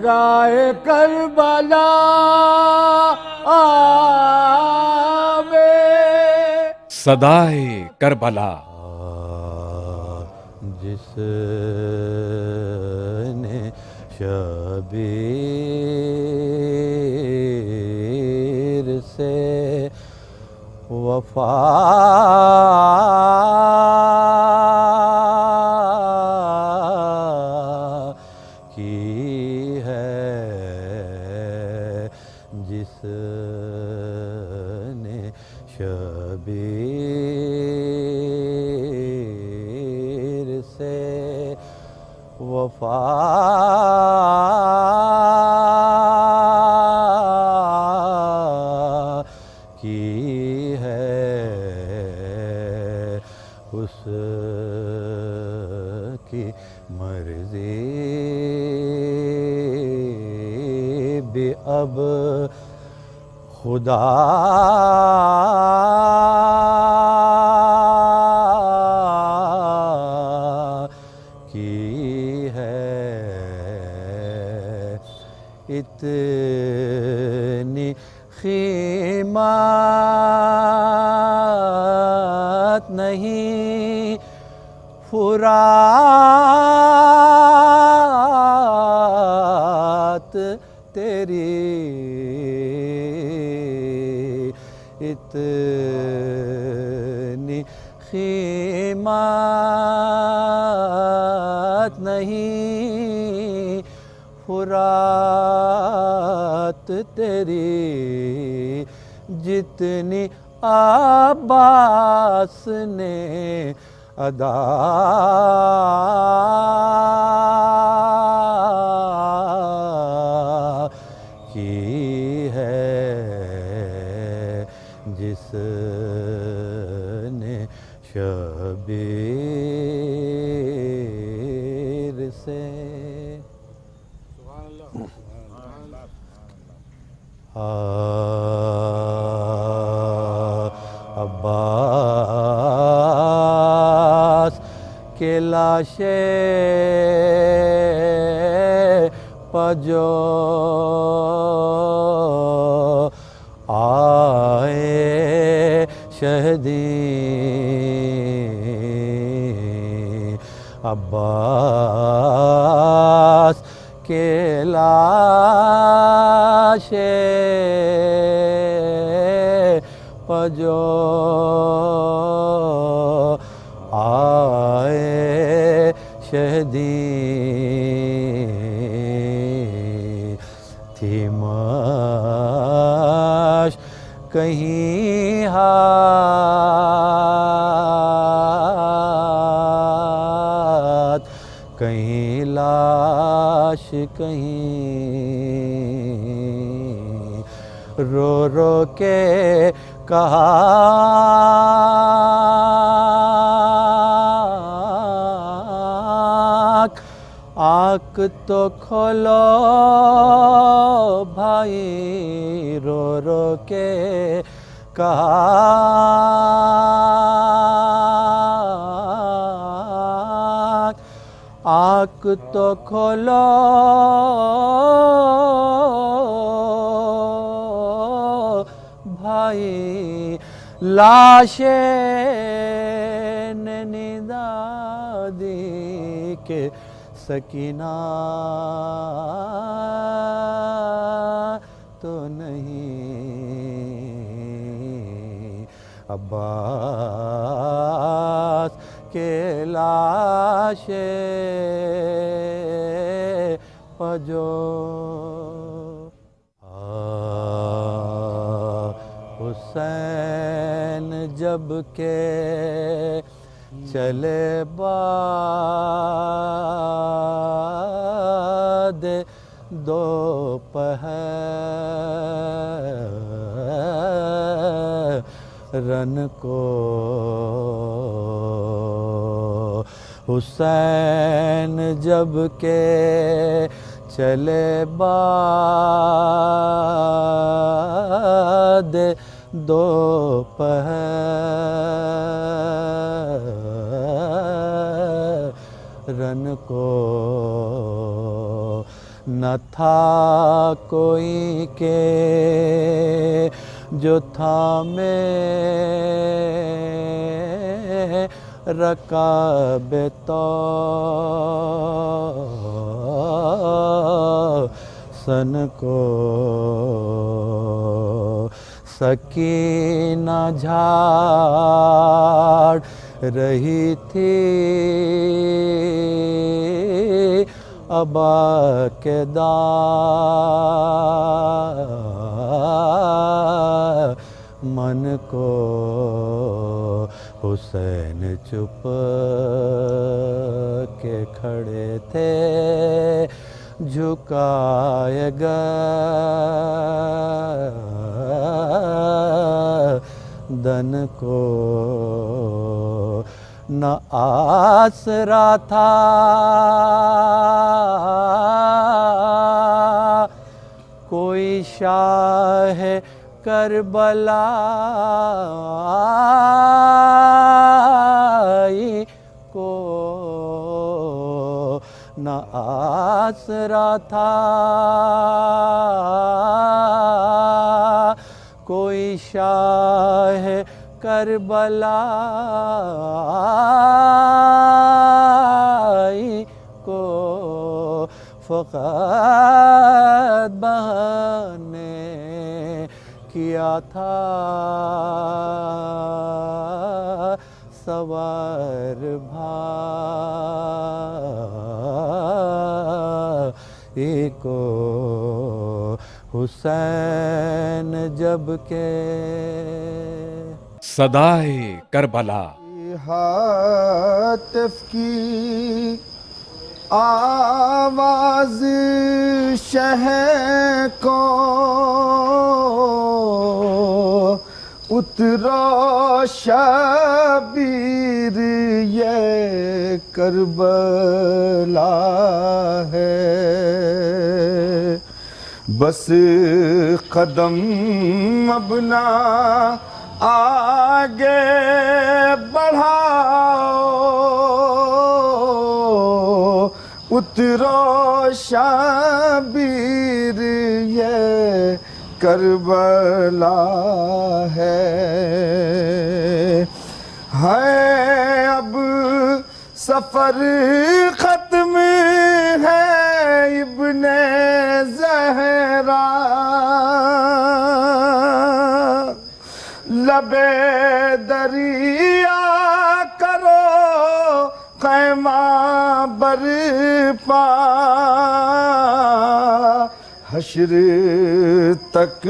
رائے کربلا آوے، صدائے کربلا جس نے شبیر سے وفا کی ہے، جس نے شبیر سے وفا کی ہے، اس کی مرضی بھی اب خدا کی ہے، اتنی قیمت نہیں فرات تیری، اتنی قیمت نہیں فرات تیری، جتنی عباس نے ادا کی ہے، جس نے شبیر سے عباس کے لاشے پجو آئے شہدی، عباس کے لاشے پجو آئے شہدی، تھی ماش کہیں ہاتھ، کہیں لاش، کہیں رو رو کے کہا آنکھ تو کھولو بھائی، رو رو کے کہا آنکھ تو کھولو بھائی، لاشیں نے ندا دی کہ سکینہ تو نہیں، عباس کے لاشیں پجو حسین جب کہ چلے بعد دوپہر رن کو، حسین جب کہ چلے بعد دوپہر رن کو، نہ تھا کوئی کہ جو تھامے رکاب تو سن کو سکینہ جھاڑ رہی تھی ابا کے دامن کو حسین چپ کے کھڑے تھے جھکائے گردن کو نہ آسرا تھا کوئی شاہ کربلا کو نہ آسرا تھا کوئی شاہ کربلا کو فقط بہانے کیا تھا سوار بھائی کو حسین جب کہ صدائے کربلا ہاتف کی آواز شہ کو اترو شبیر یہ کربلا ہے بس قدم ابنا آگے بڑھاؤ اترو شبیر یہ کربلا ہے اب سفر ختم ہے ابن زہرا لبے دریا کرو خیمہ برپا حشر تک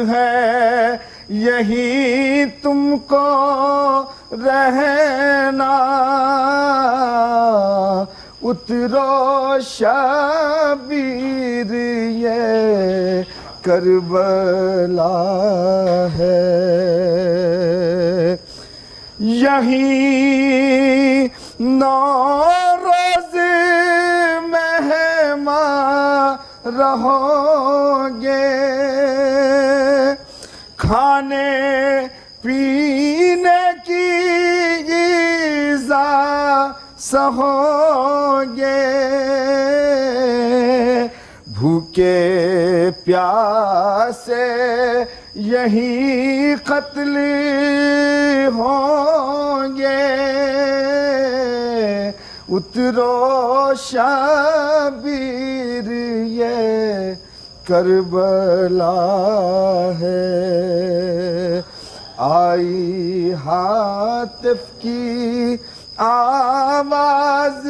ہے یہیں تم کو رہنا اترو شبیر یہ کربلا ہے یہیں 9 روز مہمان رہو گے کھانے پینے کی غذا سہو گے بھوکے پیاسے یہیں قتل ہوں گے اترو شبیر یہ کربلا ہے آئی ہاتف کی آواز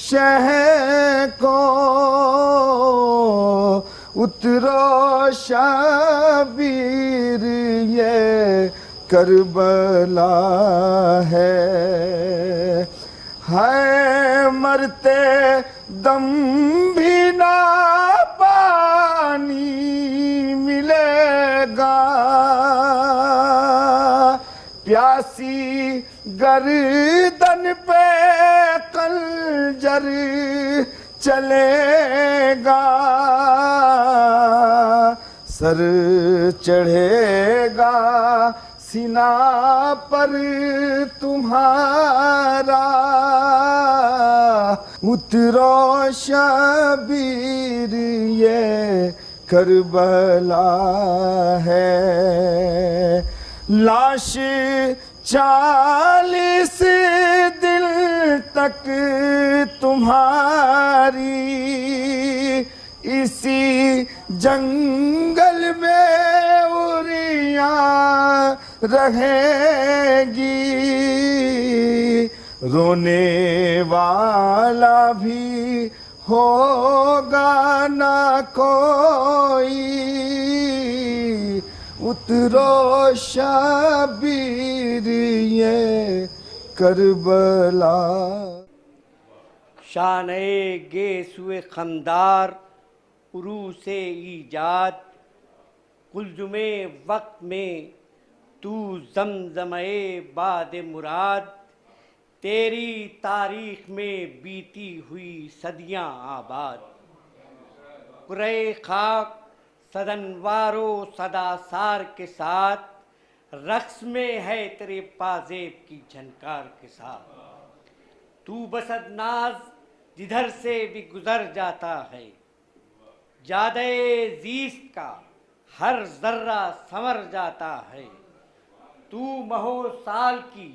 شہ کو اترو شبیر یہ کربلا ہے مرتے دم بھی نہ پانی ملے گا پیاسی گردن پہ خنجر چلے گا سر چڑھے گا سینہ پر تمہارا اترو شبیر یہ کربلا ہے، لاش 40 دن تک تمہاری اسی جنگل میں عریاں رہیں گی، رونے والا بھی ہوگا نہ کوئی، اترو شبیر یہ کربلا۔ شانِ گیسوئے خمدار عروس ایجاد، قلزم وقت میں تو زمزمے باد مراد، تیری تاریخ میں بیتی ہوئی صدیاں آباد، کرۂ خاک صدانوار و صداسار کے ساتھ، رقص میں ہے تیرے پازیب کی جھنکار کے ساتھ، تو بسد ناز جدھر سے بھی گزر جاتا ہے، جادہ زیست کا ہر ذرہ سنور جاتا ہے، تو مہو سال کی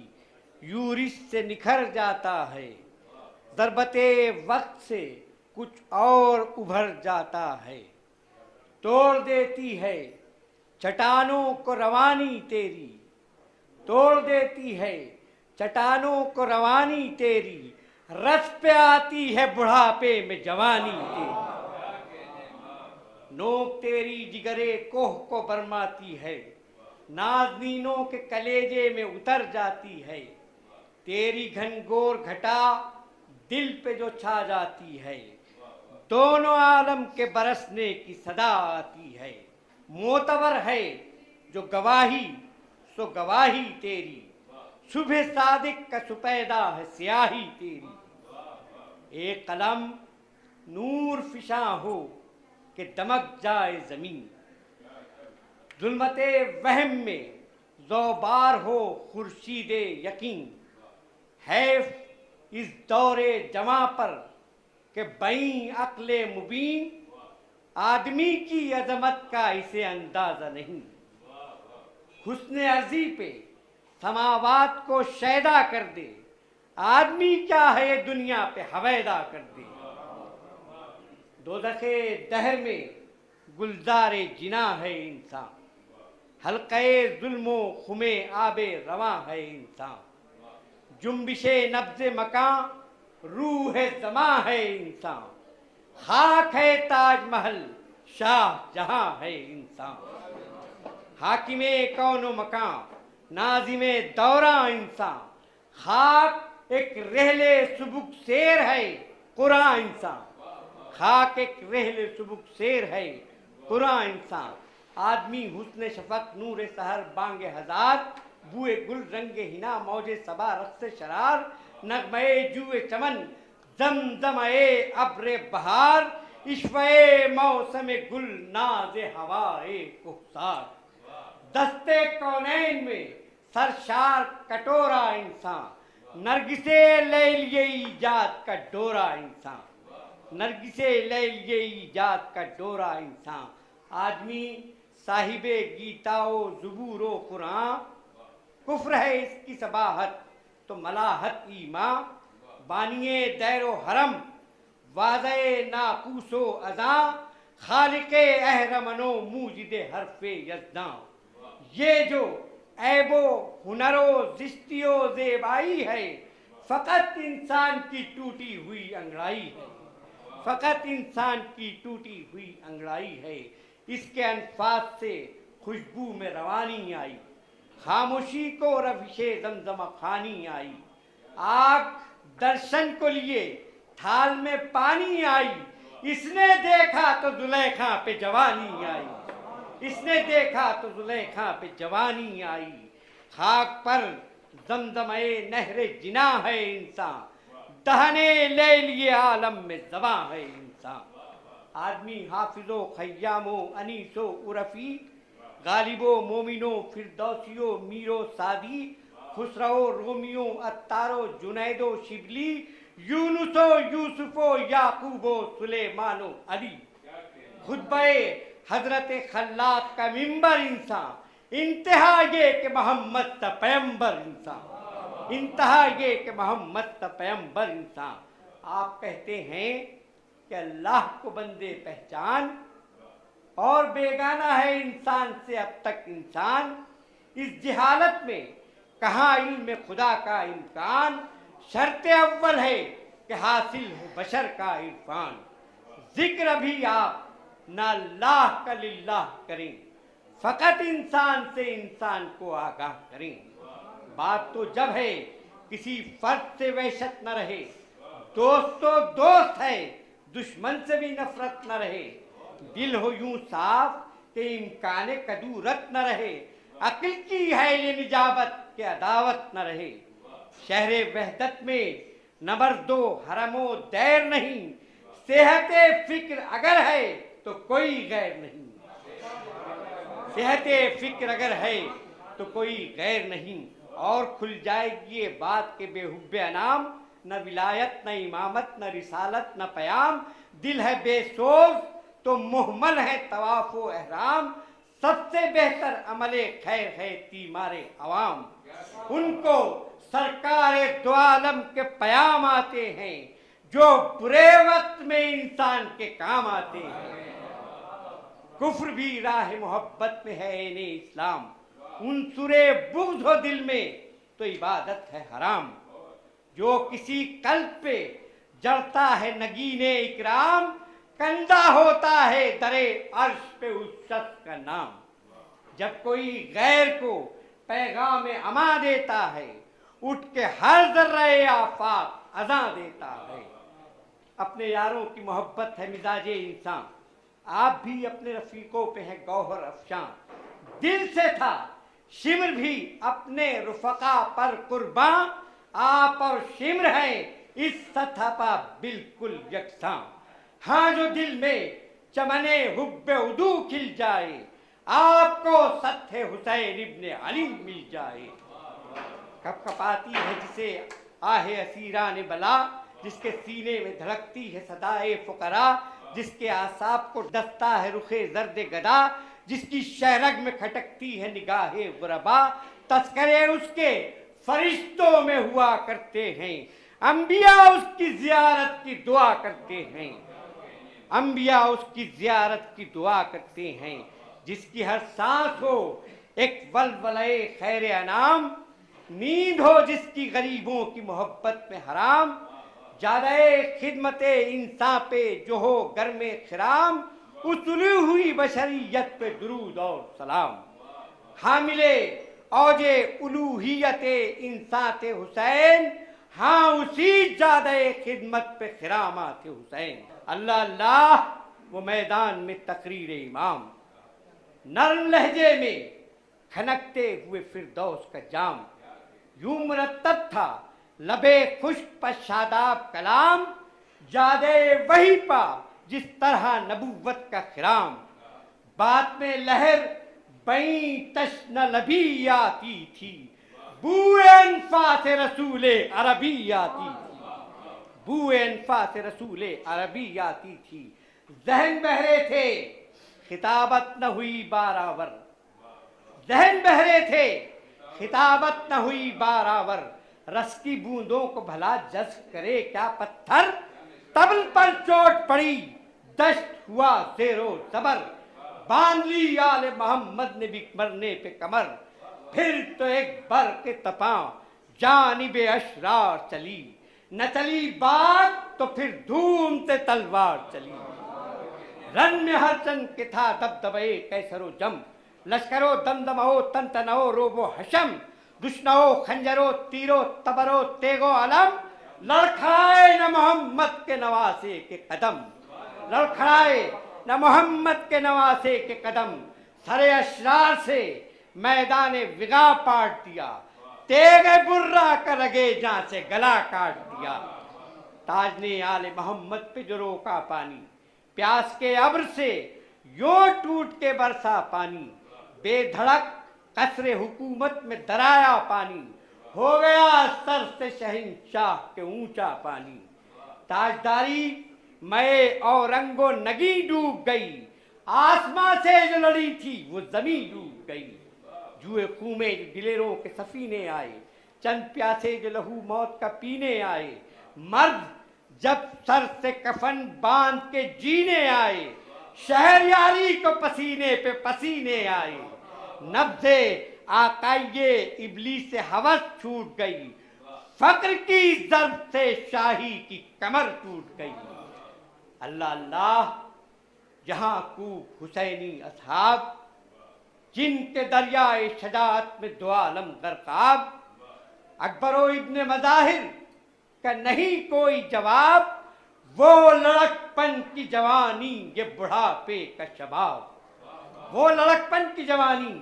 یورش سے نکھر جاتا ہے، ضربت وقت سے کچھ اور ابھر جاتا ہے، توڑ دیتی ہے چٹانوں کو روانی تیری، توڑ دیتی ہے چٹانوں کو روانی تیری، رس پہ آتی ہے بڑھاپے میں جوانی تیری، نوک تیری جگرے کوہ کو برماتی ہے، نازنینوں کے کلیجے میں اتر جاتی ہے، تیری گھنگور گھٹا دل پہ جو چھا جاتی ہے، دونوں عالم کے برسنے کی صدا آتی ہے، معتبر ہے جو گواہی سو گواہی تیری، صبح صادق کا سپیدہ ہے سیاہی تیری، ایک قلم نور فشاں ہو کہ دمک جائے زمین، ظلمت وہم میں زوبار ہو خورشید یقین، حیف اس دور جواں پر کہ بیں عقل مبین، آدمی کی عظمت کا اسے اندازہ نہیں، حسن عرضی پہ سماوات کو شیدا کر دے، آدمی کیا ہے یہ دنیا پہ ہویدا کر دے، دوزخ دہر میں گلزار جناں ہے انسان، حلقہ ظلم و خم آب رواں ہے انسان، جنبش نبض مکان روح زماں ہے انسان، خاک ہے تاج محل شاہ جہاں ہے انسان، حاکم کون و مکان ناظم دوراں انسان، خاک ایک رحل سبک سیر ہے قرآن انسان، خاک ایک رحل سبک سیر ہے قرآن انسان، آدمی حسن شفق نور سحر بانگ ہزار، بوئے گل رنگ ہنا موج صبا رقص شرار، نغمے جوئے چمن زمزمے ابر بہار، عشوے موسم گل ناز ہوائے کہسار، دستے کونین میں سرشار کٹورا انسان، نرگس لیلیے ایجاد کا ڈورا انسان، نرگس لیلیے ایجاد کا ڈورا انسان، آدمی صاحب گیتا و زبور و قرآن، کفر ہے اس کی صباحت تو ملاحت ایمان، بانیے دیر و حرم واضح ناقوس و اذاں، خالق اہرمن و موجد حرف یزداں، یہ جو عیب و ہنر و زشتی و زیبائی ہے فقط انسان کی ٹوٹی ہوئی انگڑائی ہے، فقط انسان کی ٹوٹی ہوئی انگڑائی ہے، اس کے انفاس سے خوشبو میں روانی آئی، خاموشی کو رفش زمزم خوانی آئی، آگ درشن کو لیے تھال میں پانی آئی، اس نے دیکھا تو زلیخا پہ جوانی آئی، اس نے دیکھا تو زلیخا پہ جوانی آئی، خاک پر زمزمے نہر جنا ہے انسان، دہنے لے لیے عالم میں زباں ہے انسان، آدمی حافظ و خیام و انیس و عرفی، غالب و مومن و فردوسی و میر و سعدی، خسرو و رومی و عطار و جنید و شبلی، یونس و یوسف و یعقوب و سلیمان و علی. خطبہ حضرت خلاق کا ممبر انسان, انتہا یہ کہ محمد تا پیمبر انسان, انتہا یہ کہ محمد تا پیمبر انسان. آپ کہتے ہیں کہ اللہ کو بندے پہچان اور بیگانہ ہے انسان سے اب تک انسان. اس جہالت میں کہاں علم خدا کا امکان, شرط اول ہے کہ حاصل ہو بشر کا عرفان. ذکر بھی آپ نہ اللہ کا للہ کریں, فقط انسان سے انسان کو آگاہ کریں. بات تو جب ہے کسی فرد سے وحشت نہ رہے, دوست تو دوست ہے دشمن سے بھی نفرت نہ رہے. دل ہو یوں صاف کہ امکان کدورت نہ رہے, عقل کی ہے یہ نجابت کہ عداوت نہ رہے. شہر وحدت میں نمبر 2 حرم و دیر نہیں, صحت فکر اگر ہے تو کوئی غیر نہیں. صحت فکر اگر ہے تو کوئی غیر نہیں. اور کھل جائے گی یہ بات کہ بے حب انام, نہ ولایت نہ امامت نہ رسالت نہ پیام. دل ہے بے سوز تو محمل ہے طواف و احرام, سب سے بہتر عمل خیر ہے تیمار عوام. ان کو سرکار دو عالم کے پیام آتے ہیں جو برے وقت میں انسان کے کام آتے ہیں. کفر بھی راہ محبت میں ہے عین اسلام, عنصر بغض ہو دل میں تو عبادت ہے حرام. جو کسی قلب پہ جڑتا ہے نگین اکرام, کندہ ہوتا ہے درے عرش پہ اس شخص کا نام. جب کوئی غیر کو پیغام اما دیتا ہے, اٹھ کے ہر ذرہ آفاق اذاں دیتا ہے. اپنے یاروں کی محبت ہے مزاج انسان, آپ بھی اپنے رفیقوں پہ ہیں گوہر افشاں. دل سے تھا شمر بھی اپنے رفقا پر قرباں, آپ اور شمر ہیں اس سطح پا بالکل یکساں. ہاں جو دل میں چمن حب عدو کھل جائے, آپ کو سطح حسین ابن علی مل جائے. کپ کپاتی ہے جسے آہ اسیران بلا, جس کے سینے میں دھڑکتی ہے صدائے فقراء, جس کے اعصاب کو ڈستا ہے رخ زرد گدا, جس کی شہرگ میں کھٹکتی ہے نگاہ غربا. تذکرے اس کے فرشتوں میں ہوا کرتے ہیں, انبیاء اس کی زیارت کی دعا کرتے ہیں. انبیاء اس کی زیارت کی دعا کرتے ہیں. جس کی ہر سانس ہو ایک ولولے خیر انام, نیند ہو جس کی غریبوں کی محبت میں حرام. زیادہ خدمت انسان پہ جو ہو گرم خرام, اتری ہوئی بشریت پہ درود اور سلام. حامل اوج الوہیت انسان حسین, ہاں اسی زیادہ خدمت پہ خرامات حسین. اللہ اللہ وہ میدان میں تقریر امام, نرم لہجے میں کھنکتے ہوئے فردوس کا جام. یوں مرتب تھا لبے خشک پر شاداب کلام, جادے وہی پا جس طرح نبوت کا خرام. بات میں لہر بیں تشن لبی آتی تھی, بوئے انفاس رسول عربی آتی تھی, بوئے انفاس رسول عربی آتی تھی. ذہن بہرے تھے خطابت نہ ہوئی بارآور, ذہن بہرے تھے خطابت نہ ہوئی بارآور. رس کی بوندوں کو بھلا جذب کرے کیا پتھر, طبل پر چوٹ پڑی دشت ہوا زیر و زبر. باندھ لی آل محمد نے بھی مرنے پہ کمر, پھر تو ایک بر کے تپاں جانب اشرار چلی. نہ چلی بات تو پھر دھوم سے تلوار چلی. رن میں ہر چند کے تھا دبدبے کیسر و جم, لشکرو دمدمو تنتنو روب و حشم, دشنو خنجرو تیرو تبرو تیگو علم. لڑکھڑائے نہ محمد کے نواسے کے قدم, لڑکھڑائے نہ محمد کے نواسے کے قدم. سرے اشرار سے میدان وغا پاٹ دیا, تیغ برا کر رگے جاں سے گلا کاٹ دیا. تاج نے آل محمد پہ جو روکا پانی, پیاس کے ابر سے یوں ٹوٹ کے برسا پانی. بے دھڑک قصر حکومت میں درایا پانی, ہو گیا سر سے شہنشاہ کے اونچا پانی. تاجداری میں اور رنگو نگی ڈوب گئی، آسماں سے جو لڑی تھی وہ زمین ڈوب گئی، جوئے خون میں دلیروں کے سفینے آئے، چند پیاسے جو لہو موت کا پینے آئے، مرد جب سر سے کفن باندھ کے جینے آئے، شہریاری کو پسینے پہ پسینے آئے، نبض آقائیے ابلیس سے ہوس چھوٹ گئی، فقر کی ضرب سے شاہی کی کمر ٹوٹ گئی۔ اللہ اللہ جہاں کوب حسینی اصحاب، جن کے دریائے شجاعت میں دو عالم غرقاب، اکبر و ابن مظاہر کا نہیں کوئی جواب، وہ لڑکپن کی جوانی یہ بڑھاپے کا شباب، وہ لڑکپن کی جوانی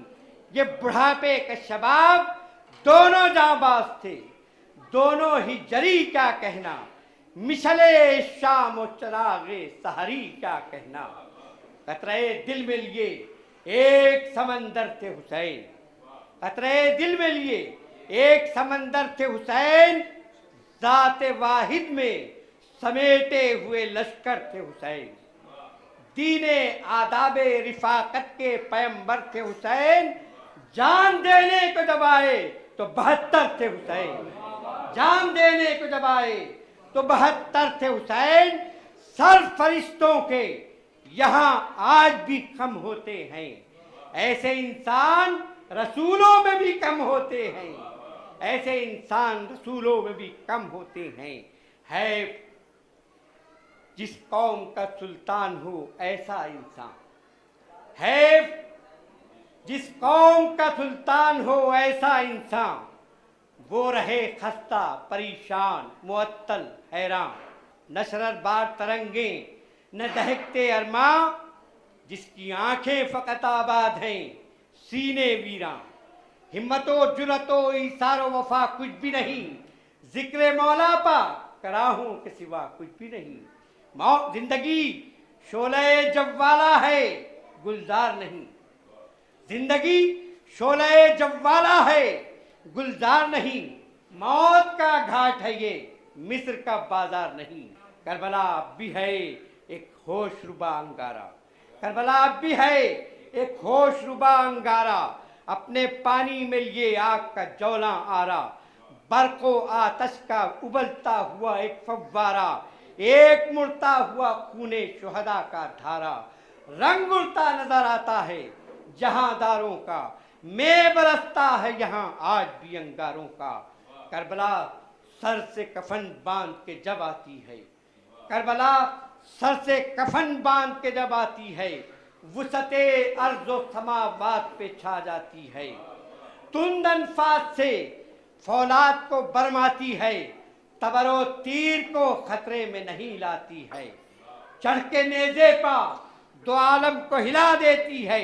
یہ بڑھاپے کا شباب، دونوں جانباز تھے دونوں ہی جری کیا کہنا، مشلے شام و چراغ سحری کیا کہنا، قطرے دل میں لیے ایک سمندر تھے حسین، قطرے دل میں لیے ایک سمندر تھے حسین، ذات واحد میں سمیٹے ہوئے لشکر تھے حسین، دین آداب رفاقت کے پیمبر تھے حسین، جان دینے کو جب آئے تو 72 تھے حسین، جان دینے کو جب آئے تو 72 تھے حسین، سر فرشتوں کے یہاں آج بھی کم ہوتے ہیں، ایسے انسان رسولوں میں بھی کم ہوتے ہیں، ایسے انسان رسولوں میں بھی کم ہوتے ہیں، ہے جس قوم کا سلطان ہو ایسا انسان، ہے جس قوم کا سلطان ہو ایسا انسان، وہ رہے خستہ پریشان معطل حیران، نہ شرر بار ترنگیں نہ دہکتے ارماں، جس کی آنکھیں فقط آباد ہیں سینے ویراں، ہمت و جرت و ایثار و وفا کچھ بھی نہیں، ذکر مولا پا کراہوں کے سوا کچھ بھی نہیں، زندگی شعلہ جوالا ہے گلزار نہیں، زندگی شعلہ جوالا ہے گلزار نہیں، موت کا گھاٹ ہے یہ مصر کا بازار نہیں، کربلا اب بھی ہے ایک ہوش ربا انگارہ، کربلا اب بھی ہے ایک ہوش ربا انگارہ، اپنے پانی میں لیے آگ کا جولاں آرا، برق و آتش کا ابلتا ہوا ایک فوارہ، ایک مڑتا ہوا خون شہداء کا دھارا، رنگ اڑتا نظر آتا ہے جہاں داروں کا، میں برستا ہے یہاں آج بھی انگاروں کا، کربلا سر سے کفن باندھ کے جب آتی ہے، کربلا سر سے کفن باندھ کے جب آتی ہے، وسعت ارض و سماوات پہ چھا جاتی ہے، تند انفاس سے فولاد کو برماتی ہے، تبر و تیر کو خطرے میں نہیں لاتی ہے، چڑھ کے نیزے پا دو عالم کو ہلا دیتی ہے،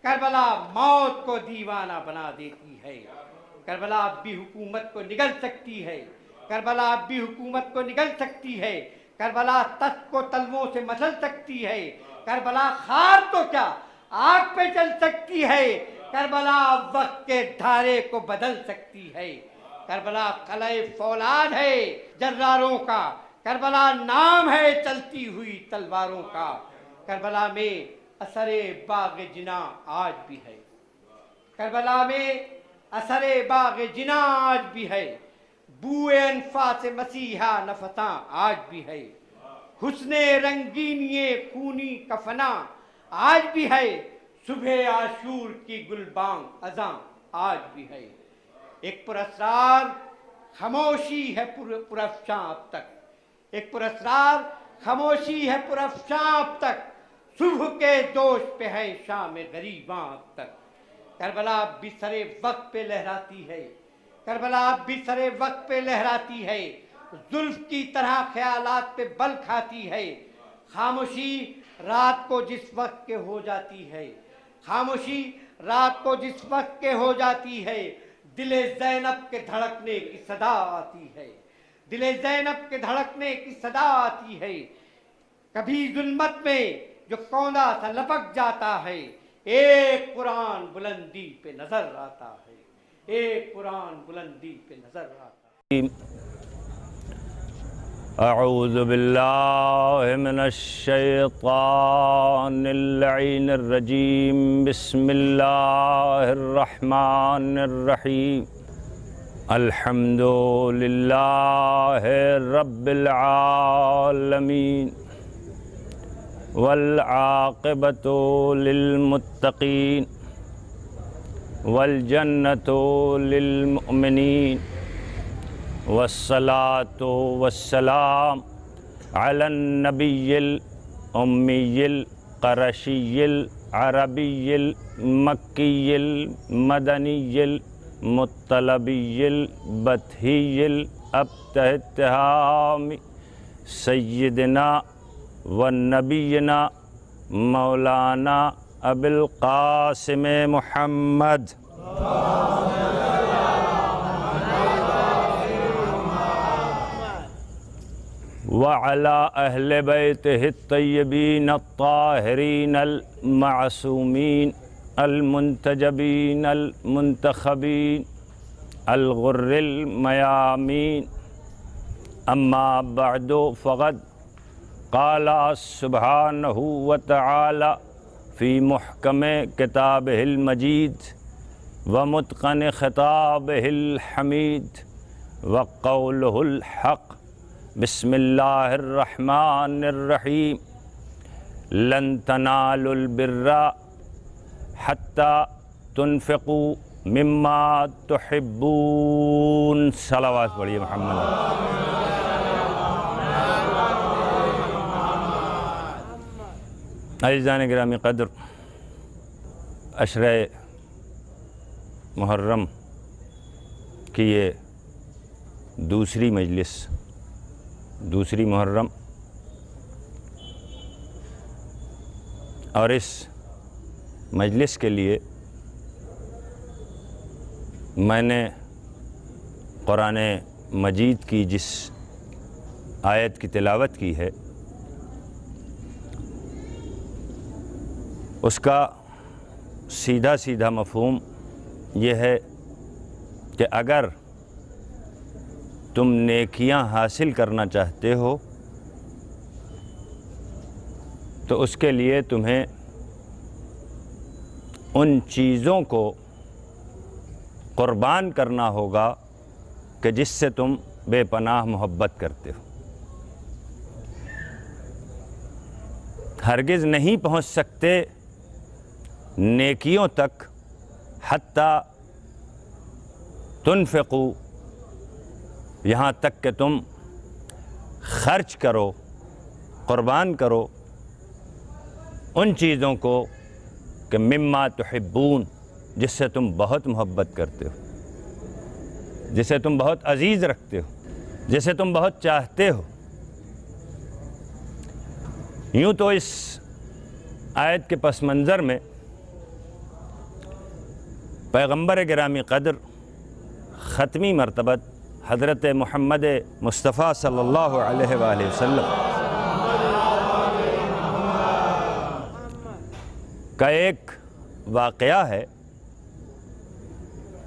کربلا موت کو دیوانہ بنا دیتی ہے، کربلا اب بھی حکومت کو نگل سکتی ہے، کربلا اب بھی حکومت کو نگل سکتی ہے، کربلا تخت کو تلووں سے مچل سکتی ہے، کربلا خار تو کیا آگ پہ چل سکتی ہے، کربلا وقت کے دھارے کو بدل سکتی ہے، کربلا قلعہ فولاد ہے جراروں کا، کربلا نام ہے چلتی ہوئی تلواروں کا، کربلا میں اثر باغ جناں آج بھی ہے، کربلا میں اثر باغ جناں آج بھی ہے، بوئے انفاس مسیحا نفساں آج بھی ہے، حسن رنگینی خونی کفنا آج بھی ہے، صبح عاشور کی گلبانگ اذاں آج بھی ہے، ایک پراسرار خاموشی ہے پرافشاں اب تک، ایک پراسرار خاموشی ہے پرافشاں اب تک، صبح کے دوش پہ ہے شام غریباں اب تک، کربلا اب بھی سرے وقت پہ لہراتی ہے، کربلا اب بھی سرے وقت پہ لہراتی ہے، زلف کی طرح خیالات پہ بل کھاتی ہے، خاموشی رات کو جس وقت کے ہو جاتی ہے، خاموشی رات کو جس وقت کے ہو جاتی ہے، دل زینب کے دھڑکنے کی صدا آتی ہے، دل زینب کے دھڑکنے کی صدا آتی ہے، کبھی ظلمت میں جو کوندا سا لپک جاتا ہے، ایک قرآن بلندی پہ نظر آتا ہے، ایک قرآن بلندی پہ نظر آتا ہے۔ اعوذ باللہ من الشیطان اللعین الرجیم بسم اللہ الرحمن الرحیم الحمد للہ رب العالمین والعاقبۃ للمتقین والجنۃ للمؤمنین والصلاة والسلام علی النبی الامی القرشی العربی المکی المدنی المطلبی البتہی الابتہامی سیدنا ونبینا مولانا ابی القاسم محمد وعلى أهل بيته الطيبين الطاهرين المعصومين المنتجبين المنتخبين الغر الميامين أما بعد فقد قال سبحانه وتعالى في محكم كتابه المجيد ومتقن خطابه الحميد وقوله الحق بسم اللہ الرحمن الرحیم لن تنالوا البر حتی تنفقوا مما تحبون صلوات پڑھیے محمد عزیزان گرامی قدر، عشرہ محرم کی یہ دوسری مجلس، دوسری محرم، اور اس مجلس کے لیے میں نے قرآن مجید کی جس آیت کی تلاوت کی ہے اس کا سیدھا سیدھا مفہوم یہ ہے کہ اگر تم نیکیاں حاصل کرنا چاہتے ہو تو اس کے لیے تمہیں ان چیزوں کو قربان کرنا ہوگا کہ جس سے تم بے پناہ محبت کرتے ہو۔ ہرگز نہیں پہنچ سکتے نیکیوں تک حتیٰ تنفقوا، یہاں تک کہ تم خرچ کرو، قربان کرو ان چیزوں کو کہ مما تحبون، جس سے تم بہت محبت کرتے ہو، جسے تم بہت عزیز رکھتے ہو، جسے تم بہت چاہتے ہو۔ یوں تو اس آیت کے پس منظر میں پیغمبر گرامی قدر ختمی مرتبت حضرت محمد مصطفیٰ صلی اللہ علیہ وآلہ وسلم کا ایک واقعہ ہے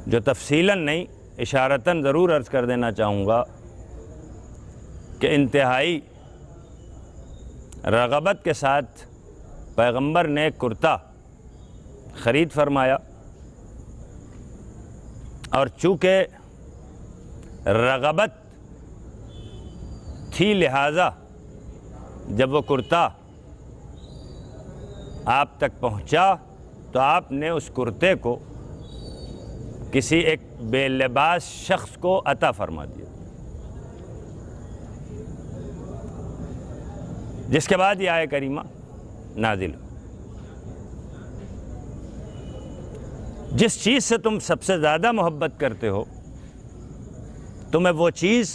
جو تفصیلاً نہیں، اشارتاً ضرور عرض کر دینا چاہوں گا کہ انتہائی رغبت کے ساتھ پیغمبر نے ایک کرتا خرید فرمایا، اور چونکہ رغبت تھی لہٰذا جب وہ کرتا آپ تک پہنچا تو آپ نے اس کرتے کو کسی ایک بے لباس شخص کو عطا فرما دیا، جس کے بعد یہ آیہ کریمہ نازل ہو۔ جس چیز سے تم سب سے زیادہ محبت کرتے ہو تمہیں وہ چیز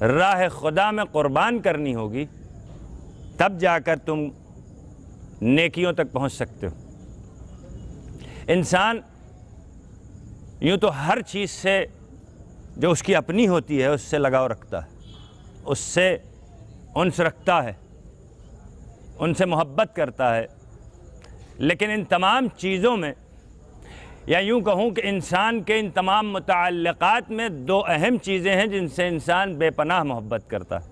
راہ خدا میں قربان کرنی ہوگی، تب جا کر تم نیکیوں تک پہنچ سکتے ہو۔ انسان یوں تو ہر چیز سے جو اس کی اپنی ہوتی ہے اس سے لگاؤ رکھتا ہے، اس سے انس رکھتا ہے، ان سے محبت کرتا ہے، لیکن ان تمام چیزوں میں یا یوں کہوں کہ انسان کے ان تمام متعلقات میں دو اہم چیزیں ہیں جن سے انسان بے پناہ محبت کرتا ہے۔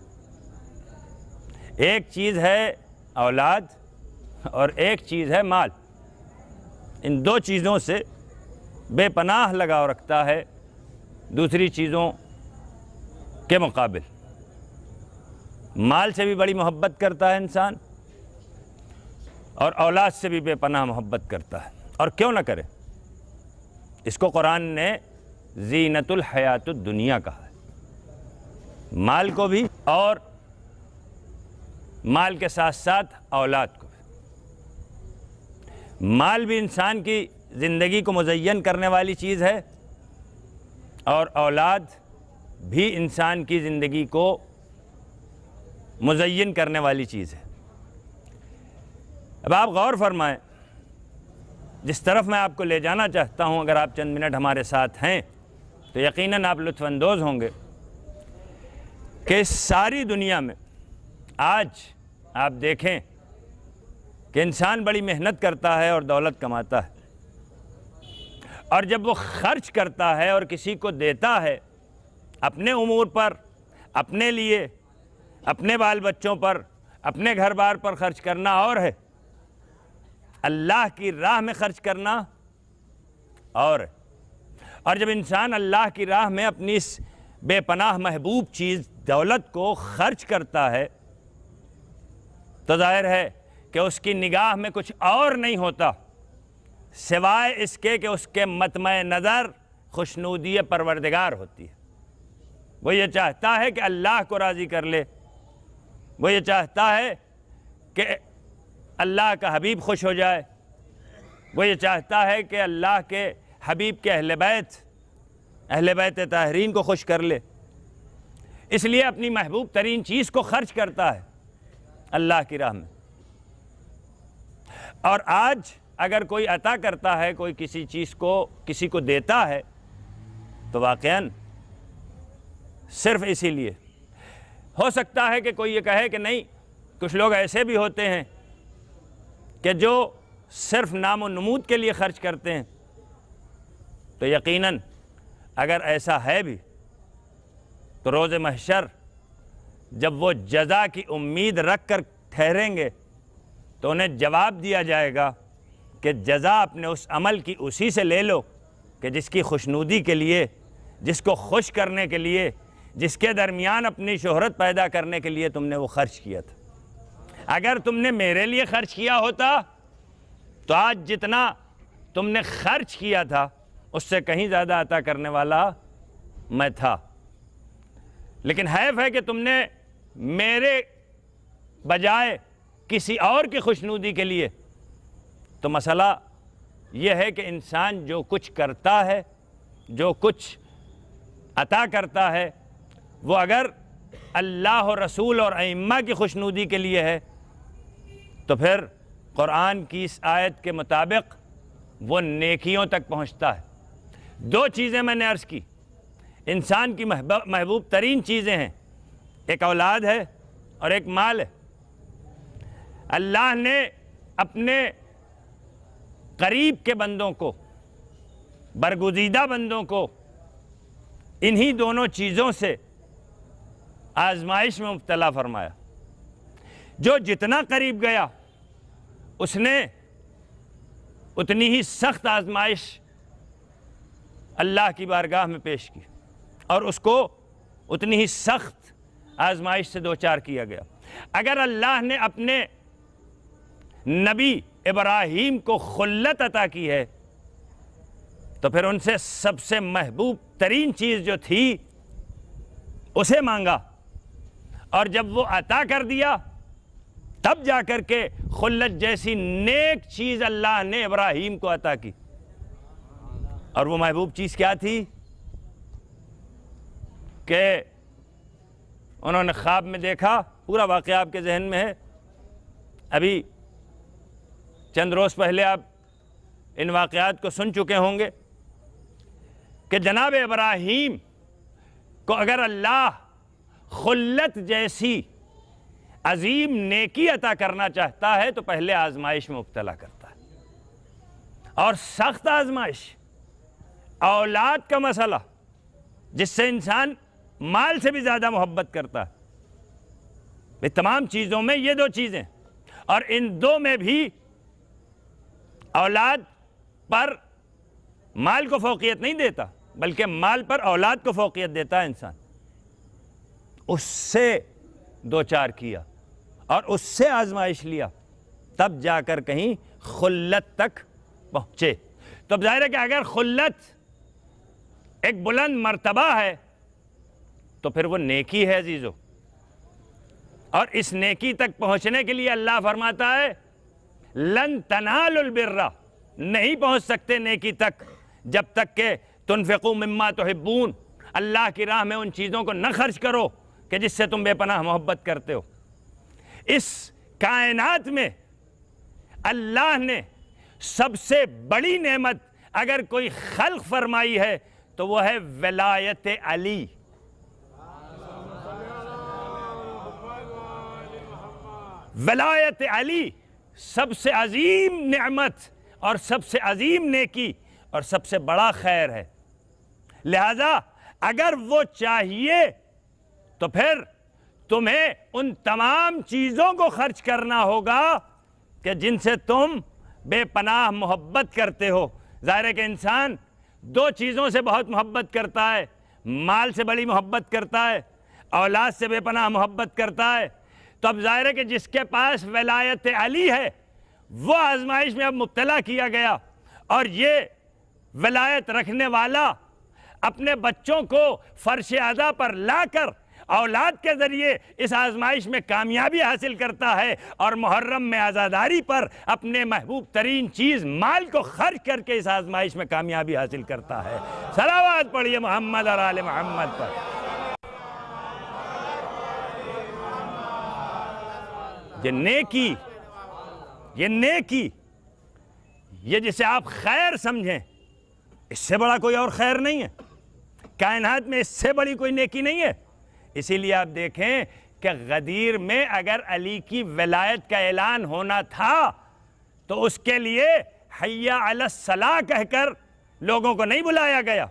ایک چیز ہے اولاد اور ایک چیز ہے مال۔ ان دو چیزوں سے بے پناہ لگاؤ رکھتا ہے دوسری چیزوں کے مقابل۔ مال سے بھی بڑی محبت کرتا ہے انسان اور اولاد سے بھی بے پناہ محبت کرتا ہے، اور کیوں نہ کرے؟ اس کو قرآن نے زینت الحیات الدنیا کہا ہے، مال کو بھی اور مال کے ساتھ ساتھ اولاد کو بھی۔ مال بھی انسان کی زندگی کو مزین کرنے والی چیز ہے اور اولاد بھی انسان کی زندگی کو مزین کرنے والی چیز ہے۔ اب آپ غور فرمائیں، جس طرف میں آپ کو لے جانا چاہتا ہوں، اگر آپ چند منٹ ہمارے ساتھ ہیں تو یقیناً آپ لطف اندوز ہوں گے کہ اس ساری دنیا میں آج آپ دیکھیں کہ انسان بڑی محنت کرتا ہے اور دولت کماتا ہے، اور جب وہ خرچ کرتا ہے اور کسی کو دیتا ہے اپنے امور پر، اپنے لیے، اپنے بال بچوں پر، اپنے گھر بار پر خرچ کرنا اور ہے، اللہ کی راہ میں خرچ کرنا اور ہے۔ اور جب انسان اللہ کی راہ میں اپنی اس بے پناہ محبوب چیز دولت کو خرچ کرتا ہے تو ظاہر ہے کہ اس کی نگاہ میں کچھ اور نہیں ہوتا سوائے اس کے کہ اس کے مطمع نظر خوشنودی پروردگار ہوتی ہے۔ وہ یہ چاہتا ہے کہ اللہ کو راضی کر لے، وہ یہ چاہتا ہے کہ اللہ کا حبیب خوش ہو جائے، وہ یہ چاہتا ہے کہ اللہ کے حبیب کے اہل بیت طاہرین کو خوش کر لے، اس لیے اپنی محبوب ترین چیز کو خرچ کرتا ہے اللہ کی راہ میں۔ اور آج اگر کوئی عطا کرتا ہے، کوئی کسی چیز کو کسی کو دیتا ہے تو واقعاً صرف اسی لیے۔ ہو سکتا ہے کہ کوئی یہ کہے کہ نہیں، کچھ لوگ ایسے بھی ہوتے ہیں کہ جو صرف نام و نمود کے لیے خرچ کرتے ہیں، تو یقیناً اگر ایسا ہے بھی تو روز محشر جب وہ جزا کی امید رکھ کر ٹھہریں گے تو انہیں جواب دیا جائے گا کہ جزا اپنے اس عمل کی اسی سے لے لو کہ جس کی خوشنودی کے لیے، جس کو خوش کرنے کے لیے، جس کے درمیان اپنی شہرت پیدا کرنے کے لیے تم نے وہ خرچ کیا تھا۔ اگر تم نے میرے لیے خرچ کیا ہوتا تو آج جتنا تم نے خرچ کیا تھا اس سے کہیں زیادہ عطا کرنے والا میں تھا، لیکن حیف ہے کہ تم نے میرے بجائے کسی اور کی خوشنودی کے لیے۔ تو مسئلہ یہ ہے کہ انسان جو کچھ کرتا ہے، جو کچھ عطا کرتا ہے، وہ اگر اللہ و رسول اور ائمہ کی خوشنودی کے لیے ہے تو پھر قرآن کی اس آیت کے مطابق وہ نیکیوں تک پہنچتا ہے۔ دو چیزیں میں نے عرض کی، انسان کی محبوب ترین چیزیں ہیں، ایک اولاد ہے اور ایک مال ہے۔ اللہ نے اپنے قریب کے بندوں کو، برگزیدہ بندوں کو انہی دونوں چیزوں سے آزمائش میں مبتلا فرمایا۔ جو جتنا قریب گیا اس نے اتنی ہی سخت آزمائش اللہ کی بارگاہ میں پیش کی اور اس کو اتنی ہی سخت آزمائش سے دوچار کیا گیا۔ اگر اللہ نے اپنے نبی ابراہیم کو خلت عطا کی ہے تو پھر ان سے سب سے محبوب ترین چیز جو تھی اسے مانگا، اور جب وہ عطا کر دیا تب جا کر کے خلت جیسی نیک چیز اللہ نے ابراہیم کو عطا کی۔ اور وہ محبوب چیز کیا تھی کہ انہوں نے خواب میں دیکھا، پورا واقعہ آپ کے ذہن میں ہے، ابھی چند روز پہلے آپ ان واقعات کو سن چکے ہوں گے کہ جناب ابراہیم کو اگر اللہ خلت جیسی عظیم نیکی عطا کرنا چاہتا ہے تو پہلے آزمائش میں مبتلا کرتا ہے، اور سخت آزمائش۔ اولاد کا مسئلہ جس سے انسان مال سے بھی زیادہ محبت کرتا ہے، تمام چیزوں میں یہ دو چیزیں، اور ان دو میں بھی اولاد پر مال کو فوقیت نہیں دیتا، بلکہ مال پر اولاد کو فوقیت دیتا ہے انسان۔ اس سے دو چار کیا اور اس سے آزمائش لیا، تب جا کر کہیں خلت تک پہنچے۔ تو اب ظاہر ہے کہ اگر خلت ایک بلند مرتبہ ہے تو پھر وہ نیکی ہے عزیزو، اور اس نیکی تک پہنچنے کے لیے اللہ فرماتا ہے لن تنالوا البر، نہیں پہنچ سکتے نیکی تک جب تک کہ تنفقوا مما تحبون، اللہ کی راہ میں ان چیزوں کو نہ خرچ کرو کہ جس سے تم بے پناہ محبت کرتے ہو۔ اس کائنات میں اللہ نے سب سے بڑی نعمت اگر کوئی خلق فرمائی ہے تو وہ ہے ولایت علی۔ ولایت علی سب سے عظیم نعمت اور سب سے عظیم نیکی اور سب سے بڑا خیر ہے، لہذا اگر وہ چاہیے تو پھر تمہیں ان تمام چیزوں کو خرچ کرنا ہوگا کہ جن سے تم بے پناہ محبت کرتے ہو۔ ظاہر ہے کہ انسان دو چیزوں سے بہت محبت کرتا ہے، مال سے بڑی محبت کرتا ہے، اولاد سے بے پناہ محبت کرتا ہے۔ تو اب ظاہر ہے کہ جس کے پاس ولایت علی ہے وہ آزمائش میں اب مبتلا کیا گیا، اور یہ ولایت رکھنے والا اپنے بچوں کو فرش اعلیٰ پر لا کر اولاد کے ذریعے اس آزمائش میں کامیابی حاصل کرتا ہے، اور محرم میں عزاداری پر اپنے محبوب ترین چیز مال کو خرچ کر کے اس آزمائش میں کامیابی حاصل کرتا ہے۔ صلوات پڑھیے محمد اور آل محمد پر۔ یہ نیکی یہ جسے آپ خیر سمجھیں، اس سے بڑا کوئی اور خیر نہیں ہے کائنات میں، اس سے بڑی کوئی نیکی نہیں ہے۔ اسی لیے آپ دیکھیں کہ غدیر میں اگر علی کی ولایت کا اعلان ہونا تھا تو اس کے لیے حی علی الصلاح کہہ کر لوگوں کو نہیں بلایا گیا،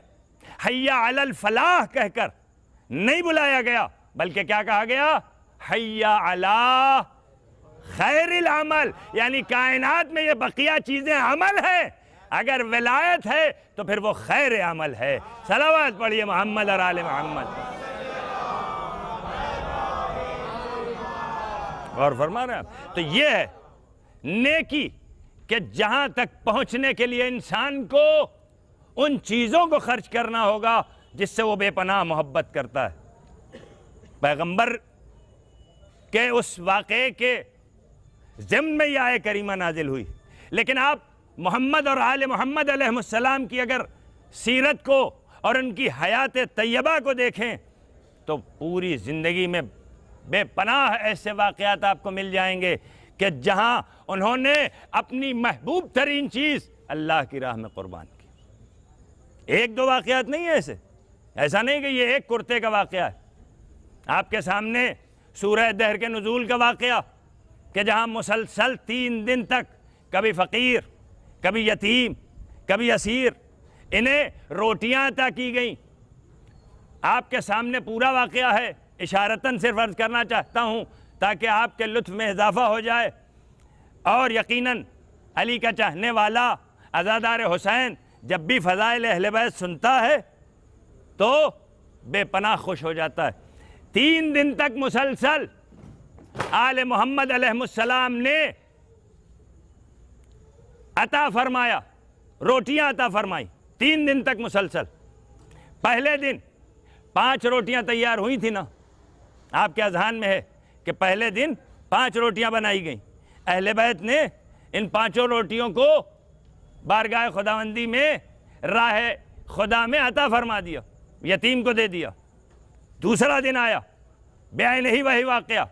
حی علی الفلاح کہہ کر نہیں بلایا گیا، بلکہ کیا کہا گیا؟ حی علی خیر العمل، یعنی کائنات میں یہ بقیہ چیزیں عمل ہیں، اگر ولایت ہے تو پھر وہ خیر عمل ہے۔ صلوات پڑھیے محمد اور آل محمد۔ اور فرما رہے ہیں تو یہ ہے نیکی کہ جہاں تک پہنچنے کے لیے انسان کو ان چیزوں کو خرچ کرنا ہوگا جس سے وہ بے پناہ محبت کرتا ہے۔ پیغمبر کے اس واقعے کے ضمن میں یہ آیہ کریمہ نازل ہوئی، لیکن آپ محمد اور آل محمد علیہ السلام کی اگر سیرت کو اور ان کی حیات طیبہ کو دیکھیں تو پوری زندگی میں بے پناہ ایسے واقعات آپ کو مل جائیں گے کہ جہاں انہوں نے اپنی محبوب ترین چیز اللہ کی راہ میں قربان کی۔ ایک دو واقعات نہیں ہے ایسا نہیں کہ یہ ایک کرتے کا واقعہ ہے۔ آپ کے سامنے سورہ دہر کے نزول کا واقعہ کہ جہاں مسلسل 3 دن تک کبھی فقیر، کبھی یتیم، کبھی اسیر، انہیں روٹیاں عطا کی گئیں۔ آپ کے سامنے پورا واقعہ ہے، اشارتاً صرف عرض کرنا چاہتا ہوں تاکہ آپ کے لطف میں اضافہ ہو جائے، اور یقیناً علی کا چاہنے والا عزادار حسین جب بھی فضائل اہل بیت سنتا ہے تو بے پناہ خوش ہو جاتا ہے۔ 3 دن تک مسلسل آل محمد علیہ السلام نے عطا فرمایا، روٹیاں عطا فرمائی 3 دن تک مسلسل۔ پہلے دن 5 روٹیاں تیار ہوئی تھی نا، آپ کے اذہان میں ہے کہ پہلے دن 5 روٹیاں بنائی گئیں، اہل بیت نے ان 5 روٹیوں کو بارگاہ خداوندی میں راہ خدا میں عطا فرما دیا، یتیم کو دے دیا۔ دوسرا دن آیا، بعینہ ہی وہی واقعہ،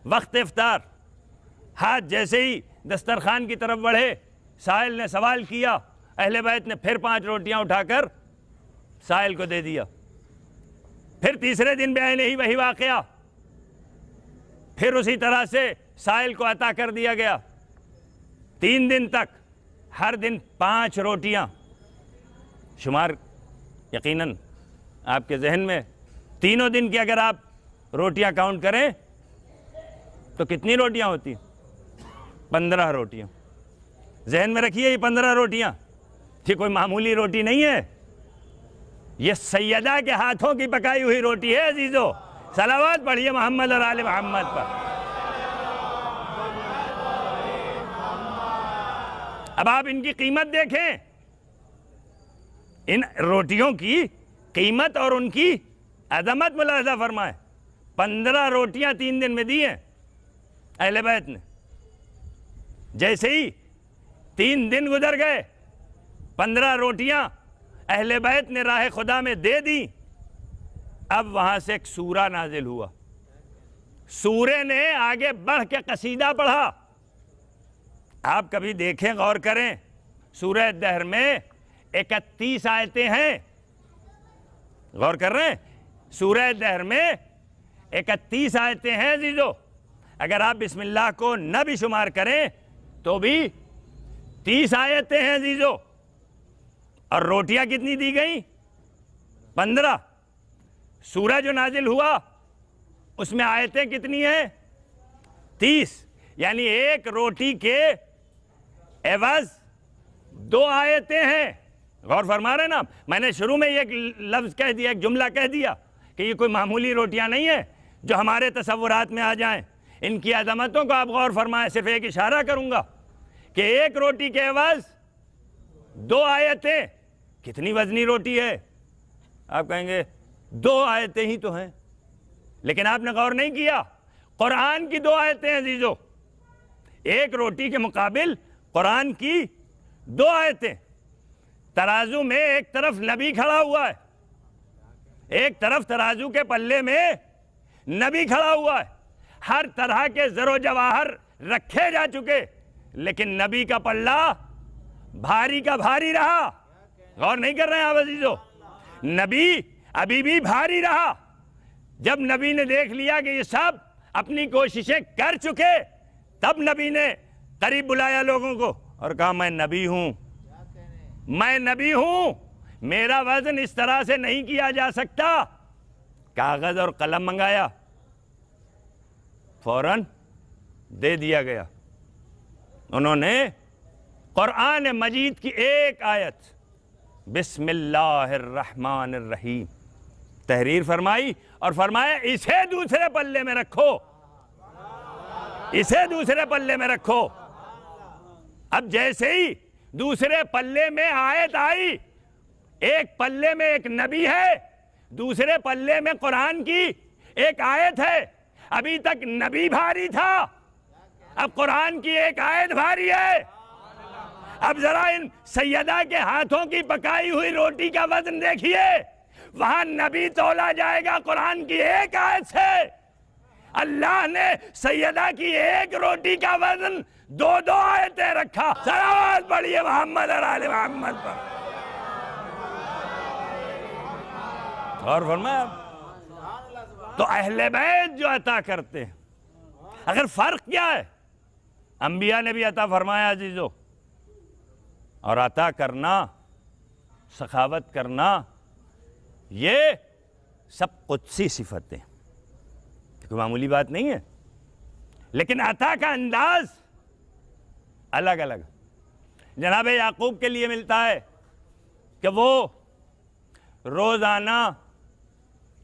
وقت افطار، ہاتھ جیسے ہی دسترخوان کی طرف بڑھے سائل نے سوال کیا، اہل بیت نے پھر 5 روٹیاں اٹھا کر سائل کو دے دیا۔ پھر تیسرے دن بعینہ ہی وہی واقعہ، پھر اسی طرح سے سائل کو عطا کر دیا گیا۔ 3 دن تک ہر دن 5 روٹیاں، شمار یقیناً آپ کے ذہن میں تینوں دن کی اگر آپ روٹیاں کاؤنٹ کریں تو کتنی روٹیاں ہوتی ہیں؟ 15 روٹیاں. ذہن میں رکھیے یہ 15 روٹیاں یہ کوئی معمولی روٹی نہیں ہے. یہ سیدہ کے ہاتھوں کی پکائی ہوئی روٹی ہے عزیزو. صلوات پڑھیے محمد اور آل محمد پر. اب آپ ان کی قیمت دیکھیں, ان روٹیوں کی قیمت اور ان کی عظمت ملاحظہ فرمائیں. 15 روٹیاں 3 دن میں دی ہیں اہل بیت نے. جیسے ہی 3 دن گزر گئے 15 روٹیاں اہل بیت نے راہ خدا میں دے دی. اب وہاں سے ایک سورہ نازل ہوا. سورے نے آگے بڑھ کے قصیدہ پڑھا. آپ کبھی دیکھیں, غور کریں, سورہ دہر میں 31 آیتیں ہیں. غور کر رہے ہیں؟ سورہ دہر میں 31 آیتیں ہیں عزیزو. اگر آپ بسم اللہ کو نہ بھی شمار کریں تو بھی 30 آیتیں ہیں عزیزو. اور روٹیاں کتنی دی گئیں؟ 15. سورہ جو نازل ہوا اس میں آیتیں کتنی ہیں؟ 30. یعنی ایک روٹی کے عوض 2 آیتیں ہیں. غور فرما رہے ہیں نا. میں نے شروع میں ایک لفظ کہہ دیا, ایک جملہ کہہ دیا کہ یہ کوئی معمولی روٹیاں نہیں ہیں جو ہمارے تصورات میں آ جائیں. ان کی عظمتوں کو آپ غور فرمائیں. صرف ایک اشارہ کروں گا کہ ایک روٹی کے عوض 2 آیتیں. کتنی وزنی روٹی ہے؟ آپ کہیں گے 2 آیتیں ہی تو ہیں, لیکن آپ نے غور نہیں کیا. قرآن کی 2 آیتیں عزیزو. ایک روٹی کے مقابل قرآن کی 2 آیتیں. ترازو میں ایک طرف نبی کھڑا ہوا ہے, ایک طرف ترازو کے پلے میں نبی کھڑا ہوا ہے. ہر طرح کے زر و جواہر رکھے جا چکے, لیکن نبی کا پلہ بھاری کا بھاری رہا. غور نہیں کر رہے ہیں آپ عزیزو؟ نبی ابھی بھی بھاری رہا. جب نبی نے دیکھ لیا کہ یہ سب اپنی کوششیں کر چکے, تب نبی نے قریب بلایا لوگوں کو اور کہا میں نبی ہوں, میں نبی ہوں, میرا وزن اس طرح سے نہیں کیا جا سکتا. کاغذ اور قلم منگایا, فوراً دے دیا گیا. انہوں نے قرآن مجید کی ایک آیت بسم اللہ الرحمن الرحیم تحریر فرمائی اور فرمایا اسے دوسرے پلے میں رکھو, اسے دوسرے پلے میں رکھو. اب جیسے ہی دوسرے پلے میں آیت آئی, ایک پلے میں ایک نبی ہے, دوسرے پلے میں قرآن کی ایک آیت ہے. ابھی تک نبی بھاری تھا, اب قرآن کی ایک آیت بھاری ہے. اب ذرا ان سیدہ کے ہاتھوں کی پکائی ہوئی روٹی کا وزن دیکھیے. وہاں نبی تولا جائے گا قرآن کی ایک آیت سے. اللہ نے سیدہ کی ایک روٹی کا وزن 2 آیتیں رکھا. صلوات پڑھیے محمد اور آل محمد پر. اور فرمایا تو اہل بیت جو عطا کرتے ہیں, اگر فرق کیا ہے؟ انبیاء نے بھی عطا فرمایا عزیزو, اور عطا کرنا, سخاوت کرنا, یہ سب قدسی صفتیں, کوئی معمولی بات نہیں ہے. لیکن عطا کا انداز الگ الگ. جناب یعقوب کے لیے ملتا ہے کہ وہ روزانہ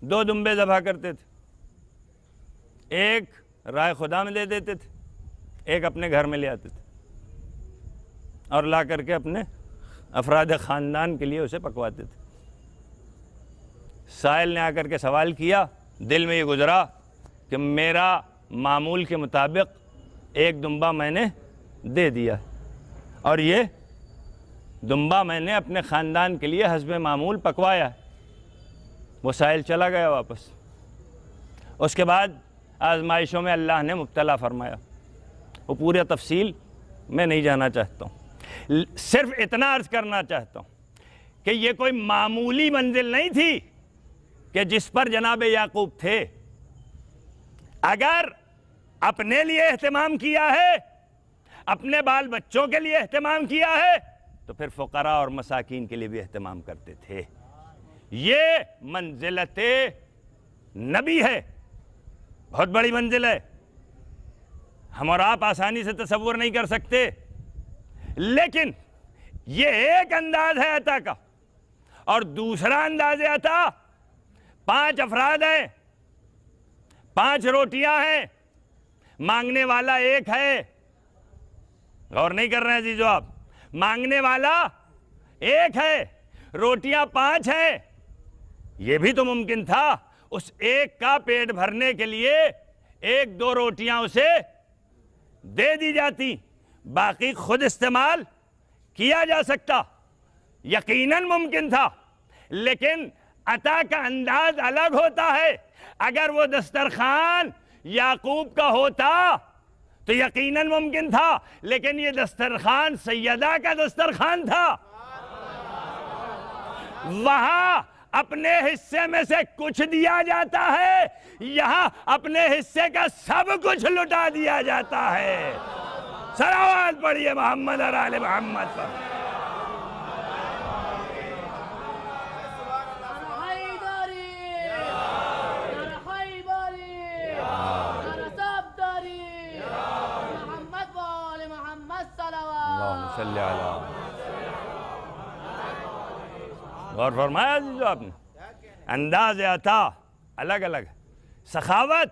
2 دمبے ذبح کرتے تھے. ایک رائے خدا میں دے دیتے تھے, ایک اپنے گھر میں لے آتے تھے اور لا کر کے اپنے افراد خاندان کے لیے اسے پکواتے تھے. سائل نے آ کر کے سوال کیا, دل میں یہ گزرا کہ میرا معمول کے مطابق 1 دمبا میں نے دے دیا اور یہ دمبا میں نے اپنے خاندان کے لیے حسب معمول پکوایا ہے. وہ سائل چلا گیا واپس. اس کے بعد آزمائشوں میں اللہ نے مبتلا فرمایا. وہ پورے تفصیل میں نہیں جانا چاہتا ہوں, صرف اتنا عرض کرنا چاہتا ہوں کہ یہ کوئی معمولی منزل نہیں تھی کہ جس پر جناب یعقوب تھے. اگر اپنے لیے اہتمام کیا ہے, اپنے بال بچوں کے لیے اہتمام کیا ہے, تو پھر فقراء اور مساکین کے لیے بھی اہتمام کرتے تھے. یہ منزلت نبی ہے، بہت بڑی منزل ہے، ہم اور آپ آسانی سے تصور نہیں کر سکتے، لیکن یہ ایک انداز ہے عطا کا۔ اور دوسرا انداز عطا، 5 افراد ہیں، 5 روٹیاں ہیں، مانگنے والا ایک ہے۔ غور نہیں کر رہے ہیں عزیزو آپ، مانگنے والا ایک ہے، روٹیاں 5 ہیں۔ یہ بھی تو ممکن تھا اس ایک کا پیٹ بھرنے کے لیے 1-2 روٹیاں اسے دے دی جاتی، باقی خود استعمال کیا جا سکتا، یقیناً ممکن تھا، لیکن عطا کا انداز الگ ہوتا ہے۔ اگر وہ دسترخوان یعقوب کا ہوتا تو یقیناً ممکن تھا، لیکن یہ دسترخوان سیدہ کا دسترخوان تھا۔ وہاں اپنے حصے میں سے کچھ دیا جاتا ہے، یہاں اپنے حصے کا سب کچھ لٹا دیا جاتا ہے۔ صلوات پڑھیے محمد اور آل محمد پر۔ اللہم صلی علی۔ غور فرمایا عزیزو آپ نے، انداز عطا الگ الگ۔ سخاوت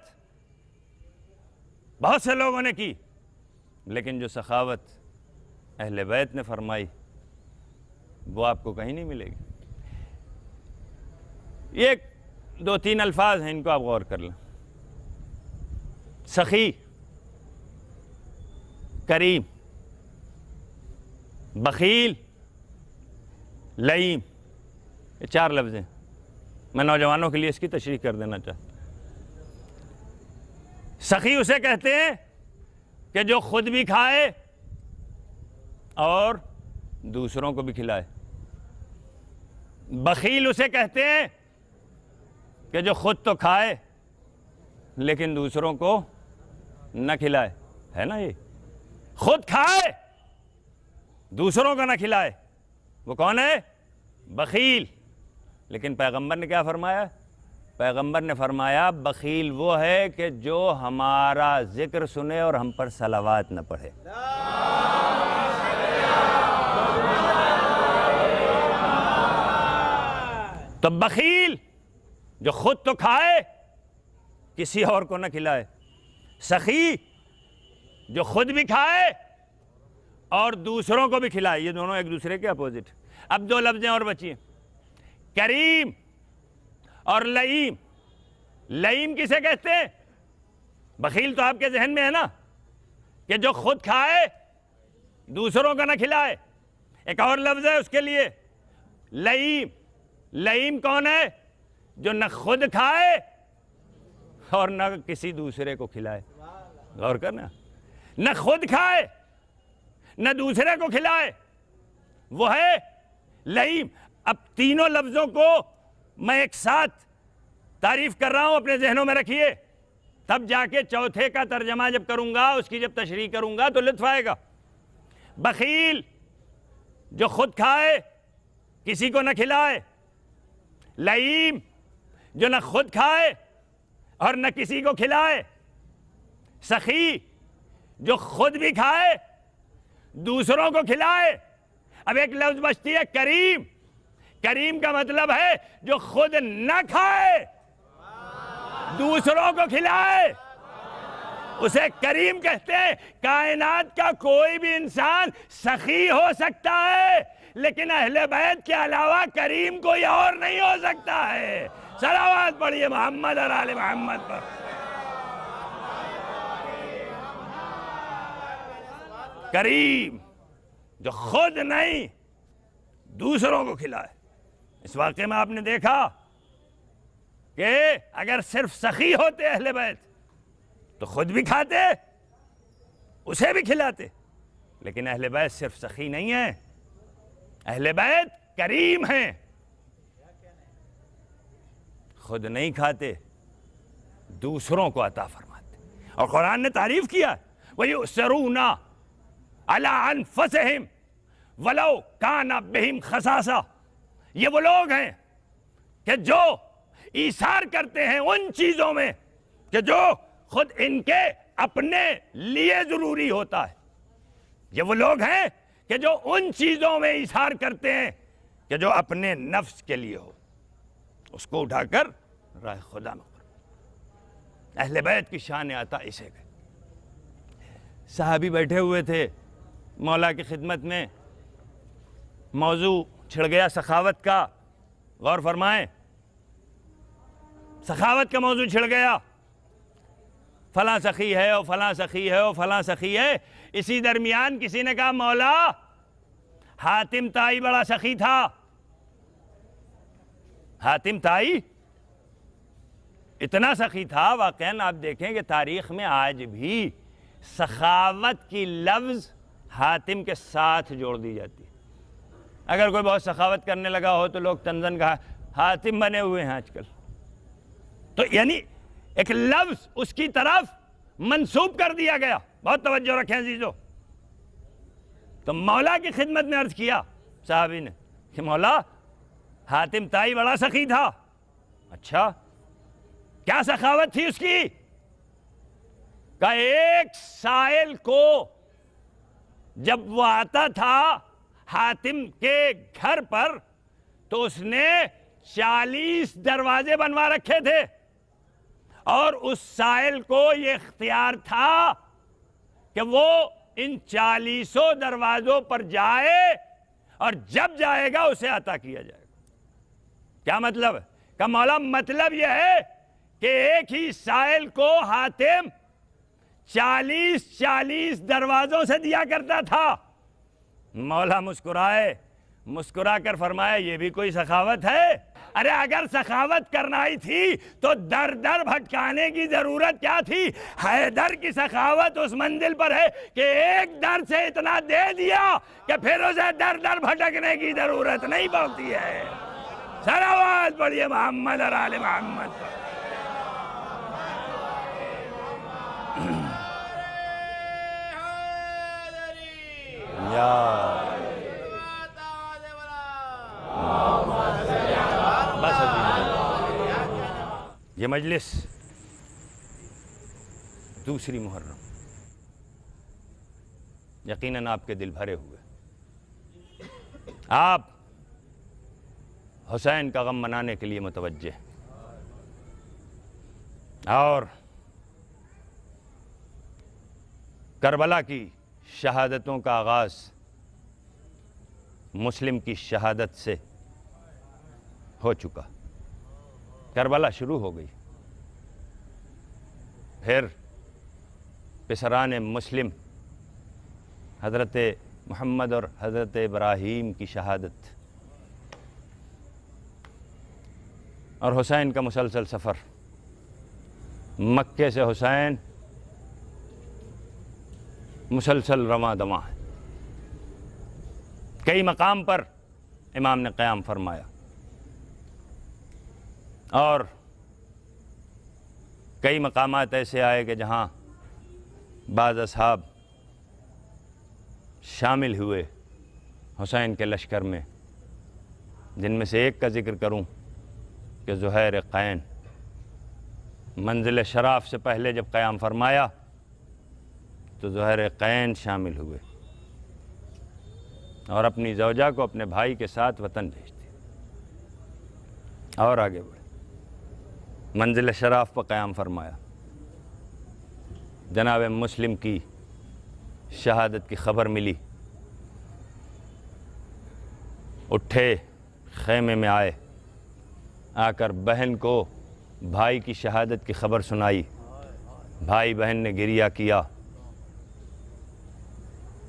بہت سے لوگوں نے کی، لیکن جو سخاوت اہل بیت نے فرمائی وہ آپ کو کہیں نہیں ملے گی۔ یہ 2-3 الفاظ ہیں، ان کو آپ غور کر لیں۔ سخی، کریم، بخیل، لئیم، یہ 4 لفظ ہیں۔ میں نوجوانوں کے لیے اس کی تشریح کر دینا چاہتا ہوں۔ سخی اسے کہتے ہیں کہ جو خود بھی کھائے اور دوسروں کو بھی کھلائے۔ بخیل اسے کہتے ہیں کہ جو خود تو کھائے لیکن دوسروں کو نہ کھلائے، ہے نا؟ یہ خود کھائے دوسروں کو نہ کھلائے، وہ کون ہے؟ بخیل۔ لیکن پیغمبر نے کیا فرمایا؟ پیغمبر نے فرمایا بخیل وہ ہے کہ جو ہمارا ذکر سنے اور ہم پر صلوات نہ پڑھے۔ تو بخیل جو خود تو کھائے کسی اور کو نہ کھلائے، سخی جو خود بھی کھائے اور دوسروں کو بھی کھلائے۔ یہ دونوں ایک دوسرے کے اپوزٹ۔ اب 2 لفظیں اور بچی ہیں، کریم اور لئیم۔ لئیم کسے کہتے ہیں؟ بخیل تو آپ کے ذہن میں ہے نا، کہ جو خود کھائے دوسروں کو نہ کھلائے۔ ایک اور لفظ ہے اس کے لیے، لئیم۔ لئیم کون ہے؟ جو نہ خود کھائے اور نہ کسی دوسرے کو کھلائے۔ غور کرنا، نہ خود کھائے نہ دوسرے کو کھلائے، وہ ہے لئیم۔ اب تینوں لفظوں کو میں ایک ساتھ تعریف کر رہا ہوں، اپنے ذہنوں میں رکھیے، تب جا کے چوتھے کا ترجمہ جب کروں گا، اس کی جب تشریح کروں گا تو لطف آئے گا۔ بخیل جو خود کھائے کسی کو نہ کھلائے، لئیم جو نہ خود کھائے اور نہ کسی کو کھلائے، سخی جو خود بھی کھائے دوسروں کو کھلائے۔ اب ایک لفظ بچتی ہے کریم۔ کریم کا مطلب ہے جو خود نہ کھائے دوسروں کو کھلائے، اسے کریم کہتے ہیں۔ کائنات کا کوئی بھی انسان سخی ہو سکتا ہے، لیکن اہل بیت کے علاوہ کریم کوئی اور نہیں ہو سکتا ہے۔ صلوات پڑھیے محمد اور آل محمد پر۔ کریم جو خود نہیں دوسروں کو کھلائے۔ اس واقعے میں آپ نے دیکھا کہ اگر صرف سخی ہوتے اہل بیت تو خود بھی کھاتے اسے بھی کھلاتے، لیکن اہل بیت صرف سخی نہیں ہیں، اہل بیت کریم ہیں، خود نہیں کھاتے دوسروں کو عطا فرماتے۔ اور قرآن نے تعریف کیا، وَيُؤْثِرُونَ عَلَىٰ أَنفُسِهِمْ وَلَوْ كَانَ بِهِمْ خَصَاصَةٌ۔ یہ وہ لوگ ہیں کہ جو ایثار کرتے ہیں ان چیزوں میں کہ جو خود ان کے اپنے لیے ضروری ہوتا ہے. یہ وہ لوگ ہیں کہ جو ان چیزوں میں ایثار کرتے ہیں کہ جو اپنے نفس کے لیے ہو، اس کو اٹھا کر راہ خدا میں کرو. اہل بیت کی شان عطا اسے گئے. صحابی بیٹھے ہوئے تھے مولا کی خدمت میں، موضوع چھڑ گیا سخاوت کا. غور فرمائیں، سخاوت کا موضوع چھڑ گیا. فلاں سخی ہے اور فلاں سخی ہے اور فلاں سخی ہے. اسی درمیان کسی نے کہا مولا حاتم تائی بڑا سخی تھا. حاتم تائی اتنا سخی تھا، واقعاً آپ دیکھیں کہ تاریخ میں آج بھی سخاوت کی لفظ حاتم کے ساتھ جوڑ دی جاتی ہے. اگر کوئی بہت سخاوت کرنے لگا ہو تو لوگ طنزاً کہا حاتم بنے ہوئے ہیں آج کل. تو یعنی ایک لفظ اس کی طرف منسوب کر دیا گیا. بہت توجہ رکھیں عزیزو. تو مولا کی خدمت میں عرض کیا صحابی نے کہ مولا حاتم تائی بڑا سخی تھا. اچھا کیا سخاوت تھی اس کی؟ کہ ایک سائل کو جب وہ آتا تھا حاتم کے گھر پر تو اس نے 40 دروازے بنوا رکھے تھے، اور اس سائل کو یہ اختیار تھا کہ وہ ان 40 دروازوں پر جائے اور جب جائے گا اسے عطا کیا جائے گا. کیا مطلب ہے؟ کہ مولا مطلب یہ ہے کہ ایک ہی سائل کو حاتم 40 دروازوں سے دیا کرتا تھا. مولا مسکرائے، مسکرا کر فرمایا یہ بھی کوئی سخاوت ہے؟ ارے اگر سخاوت کرنا ہی تھی تو در در بھٹکانے کی ضرورت کیا تھی؟ حیدر کی سخاوت اس منزل پر ہے کہ ایک در سے اتنا دے دیا کہ پھر اسے در در بھٹکنے کی ضرورت نہیں پڑتی ہے. صلوات پڑھیے محمد اور آل محمد. بس یہ مجلس دوسری محرم یقیناً آپ کے دل بھرے ہوئے. آپ حسین کا غم منانے کے لیے متوجہ اور کربلا کی شہادتوں کا آغاز مسلم کی شہادت سے ہو چکا. کربلا شروع ہو گئی، پھر پسران مسلم حضرت محمد اور حضرت ابراہیم کی شہادت، اور حسین کا مسلسل سفر. مکے سے حسین مسلسل رواں دواں ہے. کئی مقام پر امام نے قیام فرمایا اور کئی مقامات ایسے آئے کہ جہاں بعض اصحاب شامل ہوئے حسین کے لشکر میں، جن میں سے ایک کا ذکر کروں کہ زہیر قین منزل شراف سے پہلے جب قیام فرمایا تو زہیر قین شامل ہوئے اور اپنی زوجہ کو اپنے بھائی کے ساتھ وطن بھیج دیا اور آگے بڑھے. منزل شراف پر قیام فرمایا. جناب مسلم کی شہادت کی خبر ملی، اٹھے، خیمے میں آئے، آ کر بہن کو بھائی کی شہادت کی خبر سنائی. بھائی بہن نے گریہ کیا.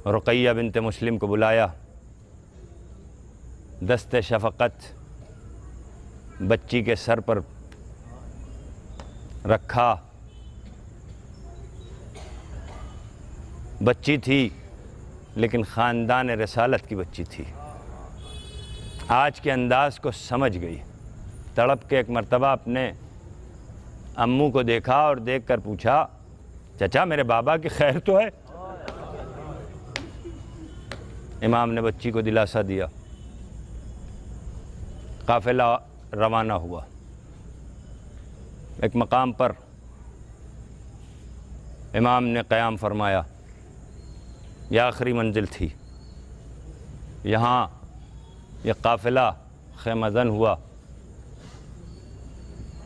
رقیہ بنت مسلم کو بلایا، دست شفقت بچی کے سر پر رکھا. بچی تھی لیکن خاندان رسالت کی بچی تھی. آج کے انداز کو سمجھ گئی. تڑپ کے ایک مرتبہ اپنے امو کو دیکھا اور دیکھ کر پوچھا چچا میرے بابا کی خیر تو ہے؟ امام نے بچی کو دلاسا دیا. قافلہ روانہ ہوا۔ ایک مقام پر امام نے قیام فرمایا، یہ آخری منزل تھی، یہاں یہ قافلہ خیمہ زن ہوا۔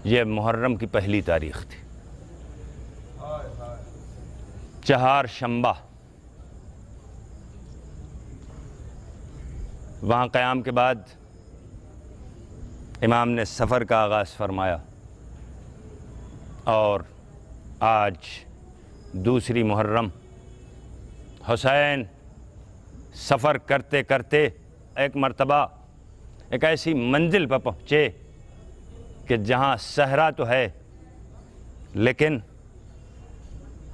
یہ محرم کی پہلی تاریخ تھی، چہار شنبہ۔ وہاں قیام کے بعد امام نے سفر کا آغاز فرمایا، اور آج دوسری محرم، حسین سفر کرتے کرتے ایک مرتبہ ایک ایسی منزل پر پہنچے کہ جہاں صحرا تو ہے لیکن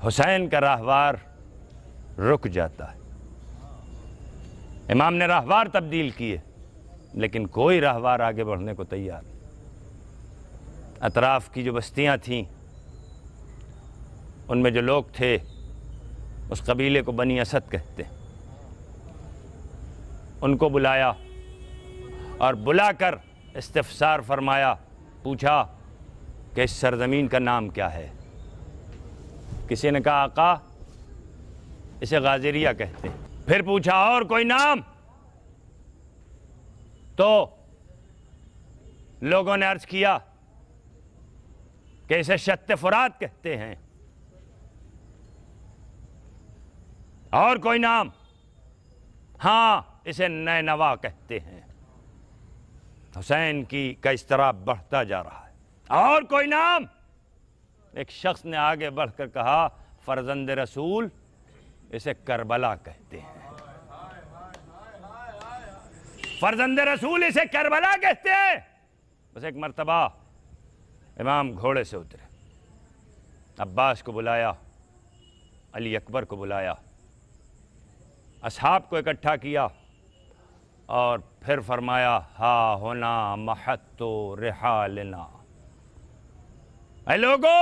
حسین کا راہوار رک جاتا ہے۔ امام نے راہوار تبدیل کیے لیکن کوئی راہوار آگے بڑھنے کو تیار نہیں۔ اطراف کی جو بستیاں تھیں ان میں جو لوگ تھے اس قبیلے کو بنی اسد کہتے، ان کو بلایا اور بلا کر استفسار فرمایا، پوچھا کہ اس سرزمین کا نام کیا ہے؟ کسی نے کہا آقا اسے غازریہ کہتے ہیں۔ پھر پوچھا اور کوئی نام؟ تو لوگوں نے عرض کیا کہ اسے شت فرات کہتے ہیں۔ اور کوئی نام؟ ہاں اسے نینوا کہتے ہیں۔ حسین کا اضطراب بڑھتا جا رہا ہے۔ اور کوئی نام؟ ایک شخص نے آگے بڑھ کر کہا فرزند رسول، اسے کربلا کہتے ہیں۔ فرزند رسول اسے کربلا کہتے ہیں۔ بس ایک مرتبہ امام گھوڑے سے اترے، عباس کو بلایا، علی اکبر کو بلایا، اصحاب کو اکٹھا کیا اور پھر فرمایا ہا ہونا محط رحالنا، اے لوگو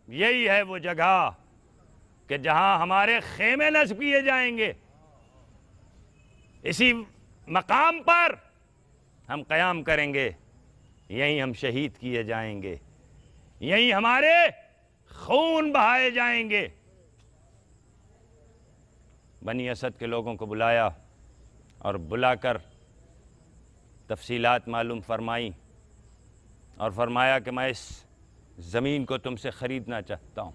یہی ہے وہ جگہ کہ جہاں ہمارے خیمے نصب کیے جائیں گے، اسی مقام پر ہم قیام کریں گے، یہیں ہم شہید کیے جائیں گے، یہیں ہمارے خون بہائے جائیں گے۔ بنی اسد کے لوگوں کو بلایا اور بلا کر تفصیلات معلوم فرمائیں اور فرمایا کہ میں اس زمین کو تم سے خریدنا چاہتا ہوں۔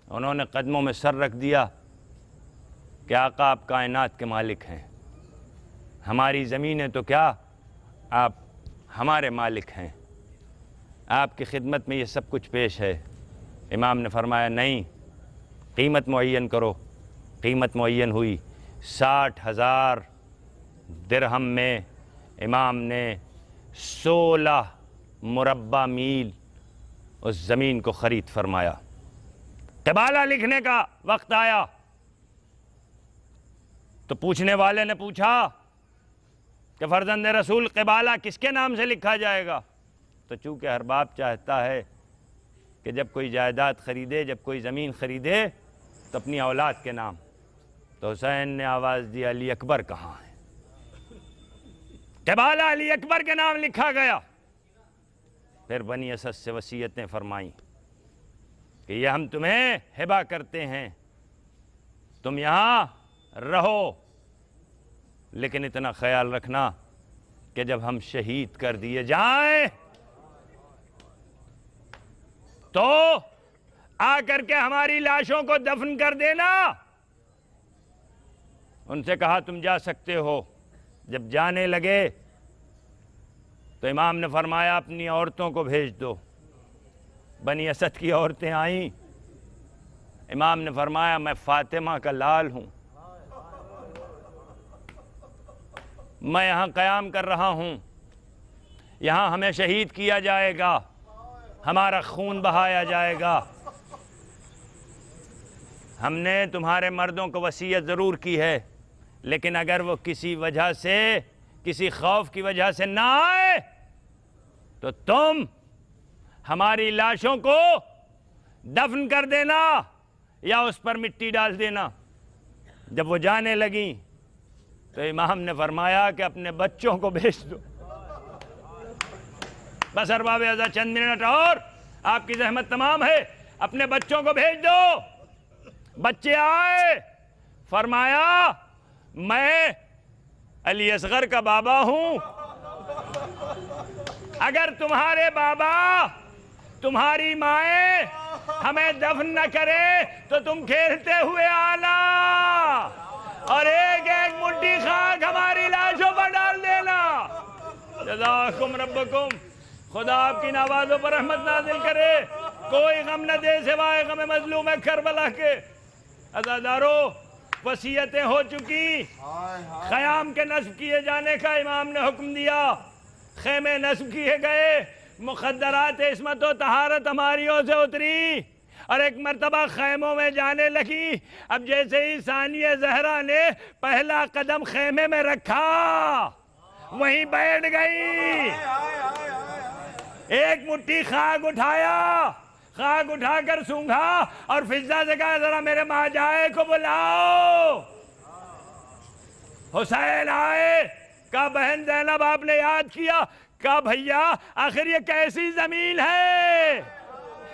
انہوں نے قدموں میں سر رکھ دیا کہ آقا آپ کائنات کے مالک ہیں، ہماری زمینیں تو کیا، آپ ہمارے مالک ہیں، آپ کی خدمت میں یہ سب کچھ پیش ہے۔ امام نے فرمایا نہیں، قیمت معین کرو۔ قیمت معین ہوئی، 60,000 درہم میں امام نے 16 مربع میل اس زمین کو خرید فرمایا۔ قبالہ لکھنے کا وقت آیا تو پوچھنے والے نے پوچھا کہ فرزند رسول قبالہ کس کے نام سے لکھا جائے گا؟ تو چونکہ ہر باپ چاہتا ہے کہ جب کوئی جائیداد خریدے، جب کوئی زمین خریدے تو اپنی اولاد کے نام، تو حسین نے آواز دی علی اکبر کہاں ہے؟ قبالہ علی اکبر کے نام لکھا گیا۔ پھر بنی اسد سے وصیتیں فرمائیں کہ یہ ہم تمہیں ہبہ کرتے ہیں، تم یہاں رہو، لیکن اتنا خیال رکھنا کہ جب ہم شہید کر دیے جائیں تو آ کر کے ہماری لاشوں کو دفن کر دینا۔ ان سے کہا تم جا سکتے ہو۔ جب جانے لگے تو امام نے فرمایا اپنی عورتوں کو بھیج دو۔ بنی اسد کی عورتیں آئیں، امام نے فرمایا میں فاطمہ کا لال ہوں، میں یہاں قیام کر رہا ہوں، یہاں ہمیں شہید کیا جائے گا، ہمارا خون بہایا جائے گا۔ ہم نے تمہارے مردوں کو وصیت ضرور کی ہے، لیکن اگر وہ کسی وجہ سے، کسی خوف کی وجہ سے نہ آئے تو تم ہماری لاشوں کو دفن کر دینا یا اس پر مٹی ڈال دینا۔ جب وہ جانے لگیں تو امام نے فرمایا کہ اپنے بچوں کو بھیج دو۔ بس ارباب اعزاز چند منٹ اور آپ کی زحمت تمام ہے. اپنے بچوں کو بھیج دو. بچے آئے. فرمایا میں علی اصغر کا بابا ہوں. اگر تمہارے بابا تمہاری مائیں ہمیں دفن نہ کرے تو تم کھیلتے ہوئے آنا اور ایک ایک مٹھی خاک ہماری لاشوں پر ڈال دینا. جزاکم ربکم. خدا آپ کی نوازوں پر رحمت نازل کرے. کوئی غم نہ دے سوائے غم مظلوم کربلا کے. عزادارو وصیتیں ہو چکی. خیام کے نصب کیے جانے کا امام نے حکم دیا. خیمے نصب کیے گئے. مخدرات عصمت و طہارت ہماریوں سے اتری اور ایک مرتبہ خیموں میں جانے لگی. اب جیسے ہی ثانیہ زہرا نے پہلا قدم خیمے میں رکھا وہیں بیٹھ گئی. ایک مٹھی خاک اٹھایا. خاک اٹھا کر سونگھا اور فضہ سے کہا ذرا میرے ماجائے کو بلاؤ. حسین آئے. کہا بہن زینب آپ نے یاد کیا. کہا بھیا آخر یہ کیسی زمین ہے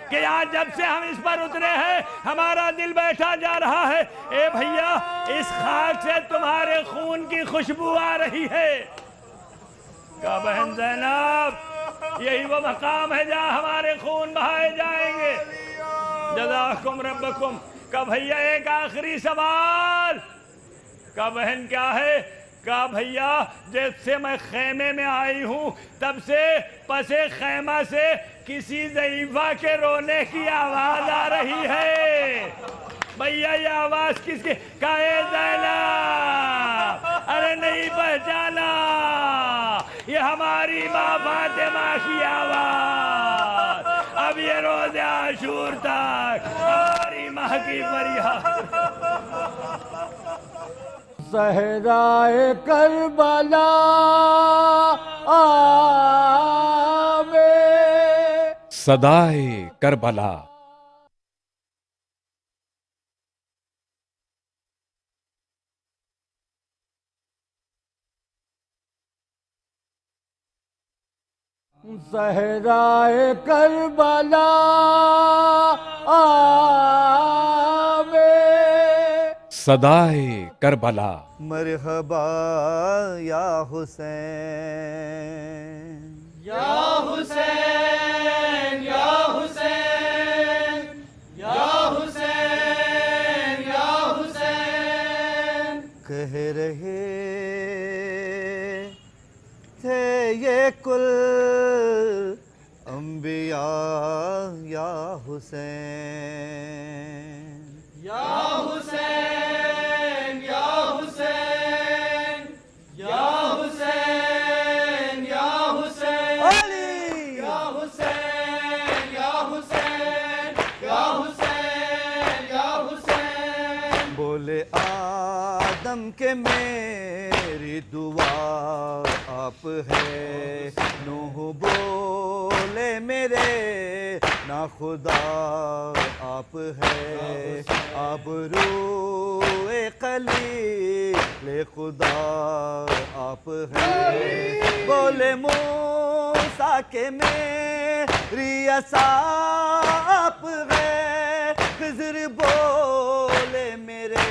کہ آج جب سے ہم اس پر اترے ہیں ہمارا دل بیٹھا جا رہا ہے. اے بھیا اس خاک سے تمہارے خون کی خوشبو آ رہی ہے. کہا بہن زینب یہی وہ مقام ہے جہاں ہمارے خون بہائے جائیں گے. جزاکم ربکم. کہا بھیا ایک آخری سوال. کہا بہن کیا ہے؟ کہا بھیا جب سے میں خیمے میں آئی ہوں تب سے پس خیمہ سے کسی ضعیفہ کے رونے کی آواز آ رہی ہے. بھیا یہ آواز کس کی؟ کہا اے زینب ارے نہیں پہچانا یہ ہماری ماں فاطمہ کی آواز. اب یہ روز عاشور تک ہماری ماں کی فریاد. صحرائے کربلا آوے صدائے کربلا. صحرائے کربلا آوے صدائے کربلا. مرحبا یا حسین یا حسین یا حسین یا حسین یا حسین. کہہ رہے تھے یہ کل انبیاء یا حسین یا حسین یا حسین یا حسین یا حسین علی یا حسین یا حسین یا حسین یا حسین. بولے آدم کے میری دعا آپ ہے. نوح بولے میرے نا خدا آپ ہے. اب روئے خلیل خدا آپ ہے. بولے موسیٰ کے میری عصا آپ ہے. خضر بولے میرے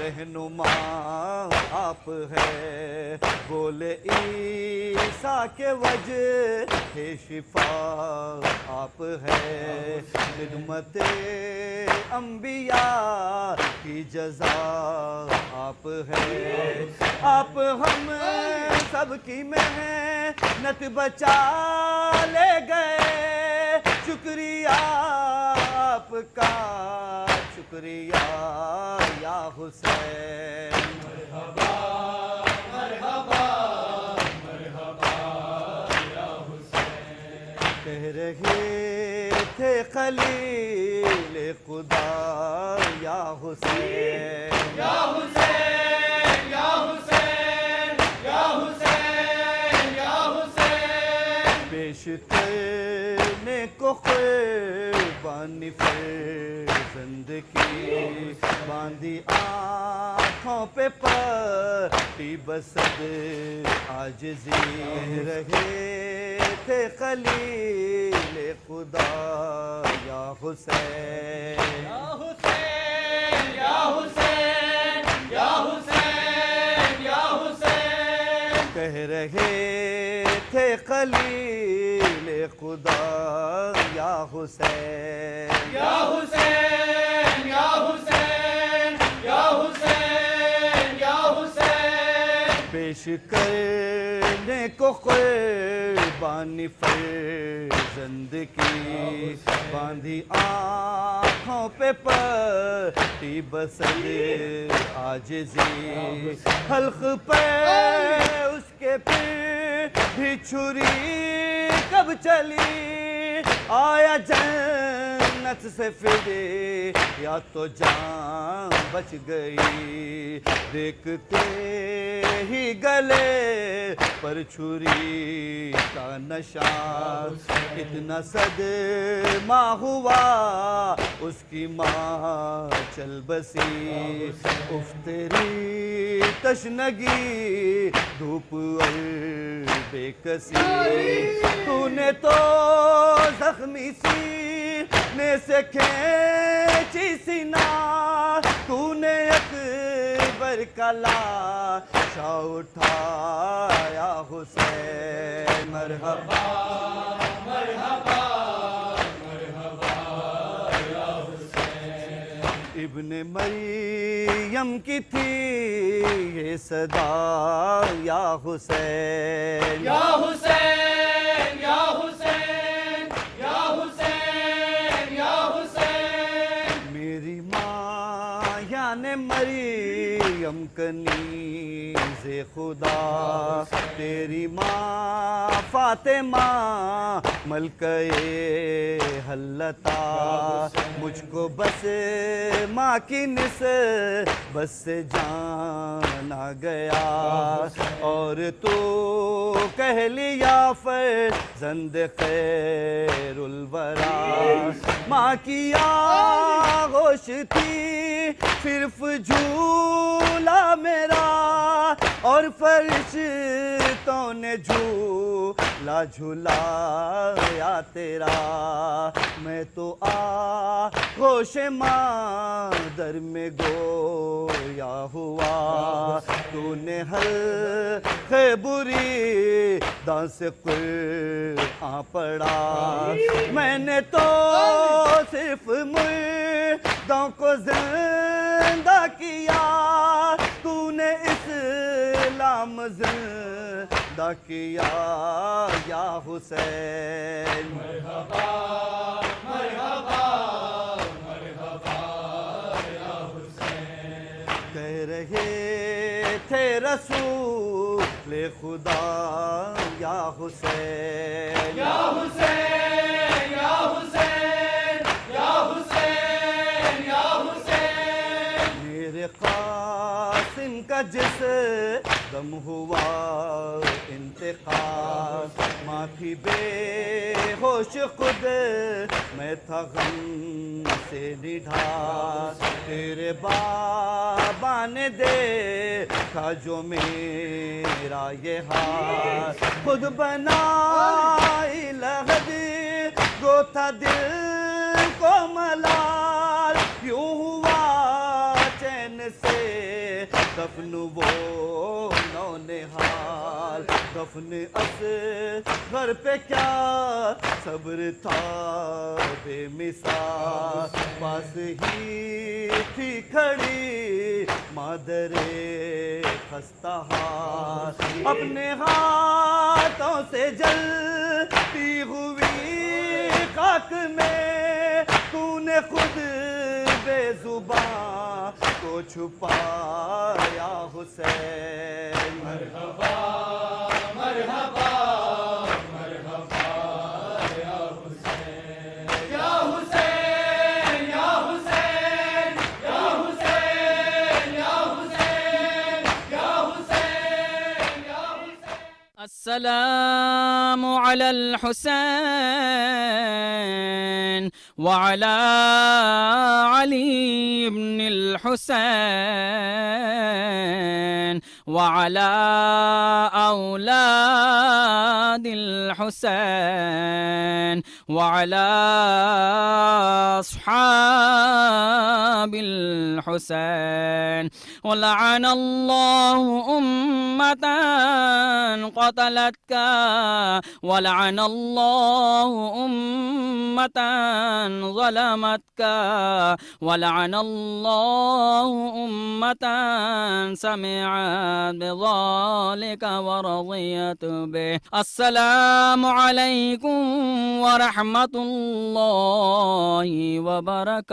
رہنما آپ ہے. بولے عیسیٰ کے وجہ شفا آپ ہے. خدمت انبیاء کی جزا آپ ہے. آپ ہم سب کی محنت بچا لے گئے. شکریہ آپ کا شکریہ یا حسین. مرحبا مرحبا مرحبا یا حسین. کہہ رہے تھے خلیل خدا یا حسین یا حسین یا حسین یا حسین یا حسین. پیش کرنے کو قربانی فرزند کی باندھی آنکھوں پہ پٹی بسد عاجزی. رہے تھے خلیل خدا یا حسین یا حسین یا حسین یا حسین یا حسین کہہ رہے تھے خلیل خدا یا حسین یا حسین یا حسین یا حسین یا حسین پیش کرنے کو قربانی فرزند کی باندھی آنکھوں پہ پٹی بسل عاجزی حلق پہ اس کے پھر بھی چھری کب چلی آیا جنت سے فدے یا تو جان بچ گئی دیکھتے ہی گلے پر چھری کا نشان اتنا صدمہ ہوا اس کی ماں چل بسی اف تیری تشنگی دھوپ اور بے کسی تو نے تو زخمی سینے سے کھینچی سینہ تو نے اکبر کا لاشا اٹھایا حسین مرحبا مرحبا مرحبا یا حسین ابن مریم کی تھی یہ صدا یا حسین یا حسین یا حسین یا حسین یا حسین میری ماں یعنی مریم کنیز خدا تیری ماں فاطمہ ملکہ حلتا مجھ کو بس ماں کی نسبت سے جانا گیا اور تو کہہ لیا فرزند خیر الورا ماں کی آغوش تھی صرف جھولا میرا اور فرشتوں نے جھولا جھولایا تیرا میں تو آغوش مادر میں گویا ہوا تو نے حلق بری دان سے قرآن پڑھا میں نے تو صرف مردوں کو زندہ کیا تو نے اسلام زندہ کیا یا حسین مرحبا مرحبا مرحبا یا حسین کہہ رہے تھے رسول خدا یا حسین یا حسین یا حسین یا حسین یا حسین میرے قاسم کا جس دم ہوا انتقال ماں تھی بے ہوش خود میں تھا غم سے نڈھال تیرے بابا نے دیکھا جو میرا یہ حال خود بنائی لحد گو تھا دل کو ملال یوں ہوا چین سے دفن وہ نونہال دفن اصغر پہ کیا صبر تھا بے مثال پاس ہی تھی کھڑی مادر خستہ حال اپنے ہاتھوں سے جلتی ہوئی خاک میں تو نے خود بے زبان کو چھپایا حسین مرحبا مرحبا مرحبا یا حسین یا حسین یا حسین یا حسین یا حسین یا حسین یا حسین السلام علی الحسین وعلى علي بن الحسين وعلى أولاد الحسين وعلى أصحاب الحسين. ولعن الله أمة قتلتك ولعن الله أمة ظلمتك ولعن الله أمة سمعت بذلك ورضيت به. السلام عليكم ورحمة الله وبركاته.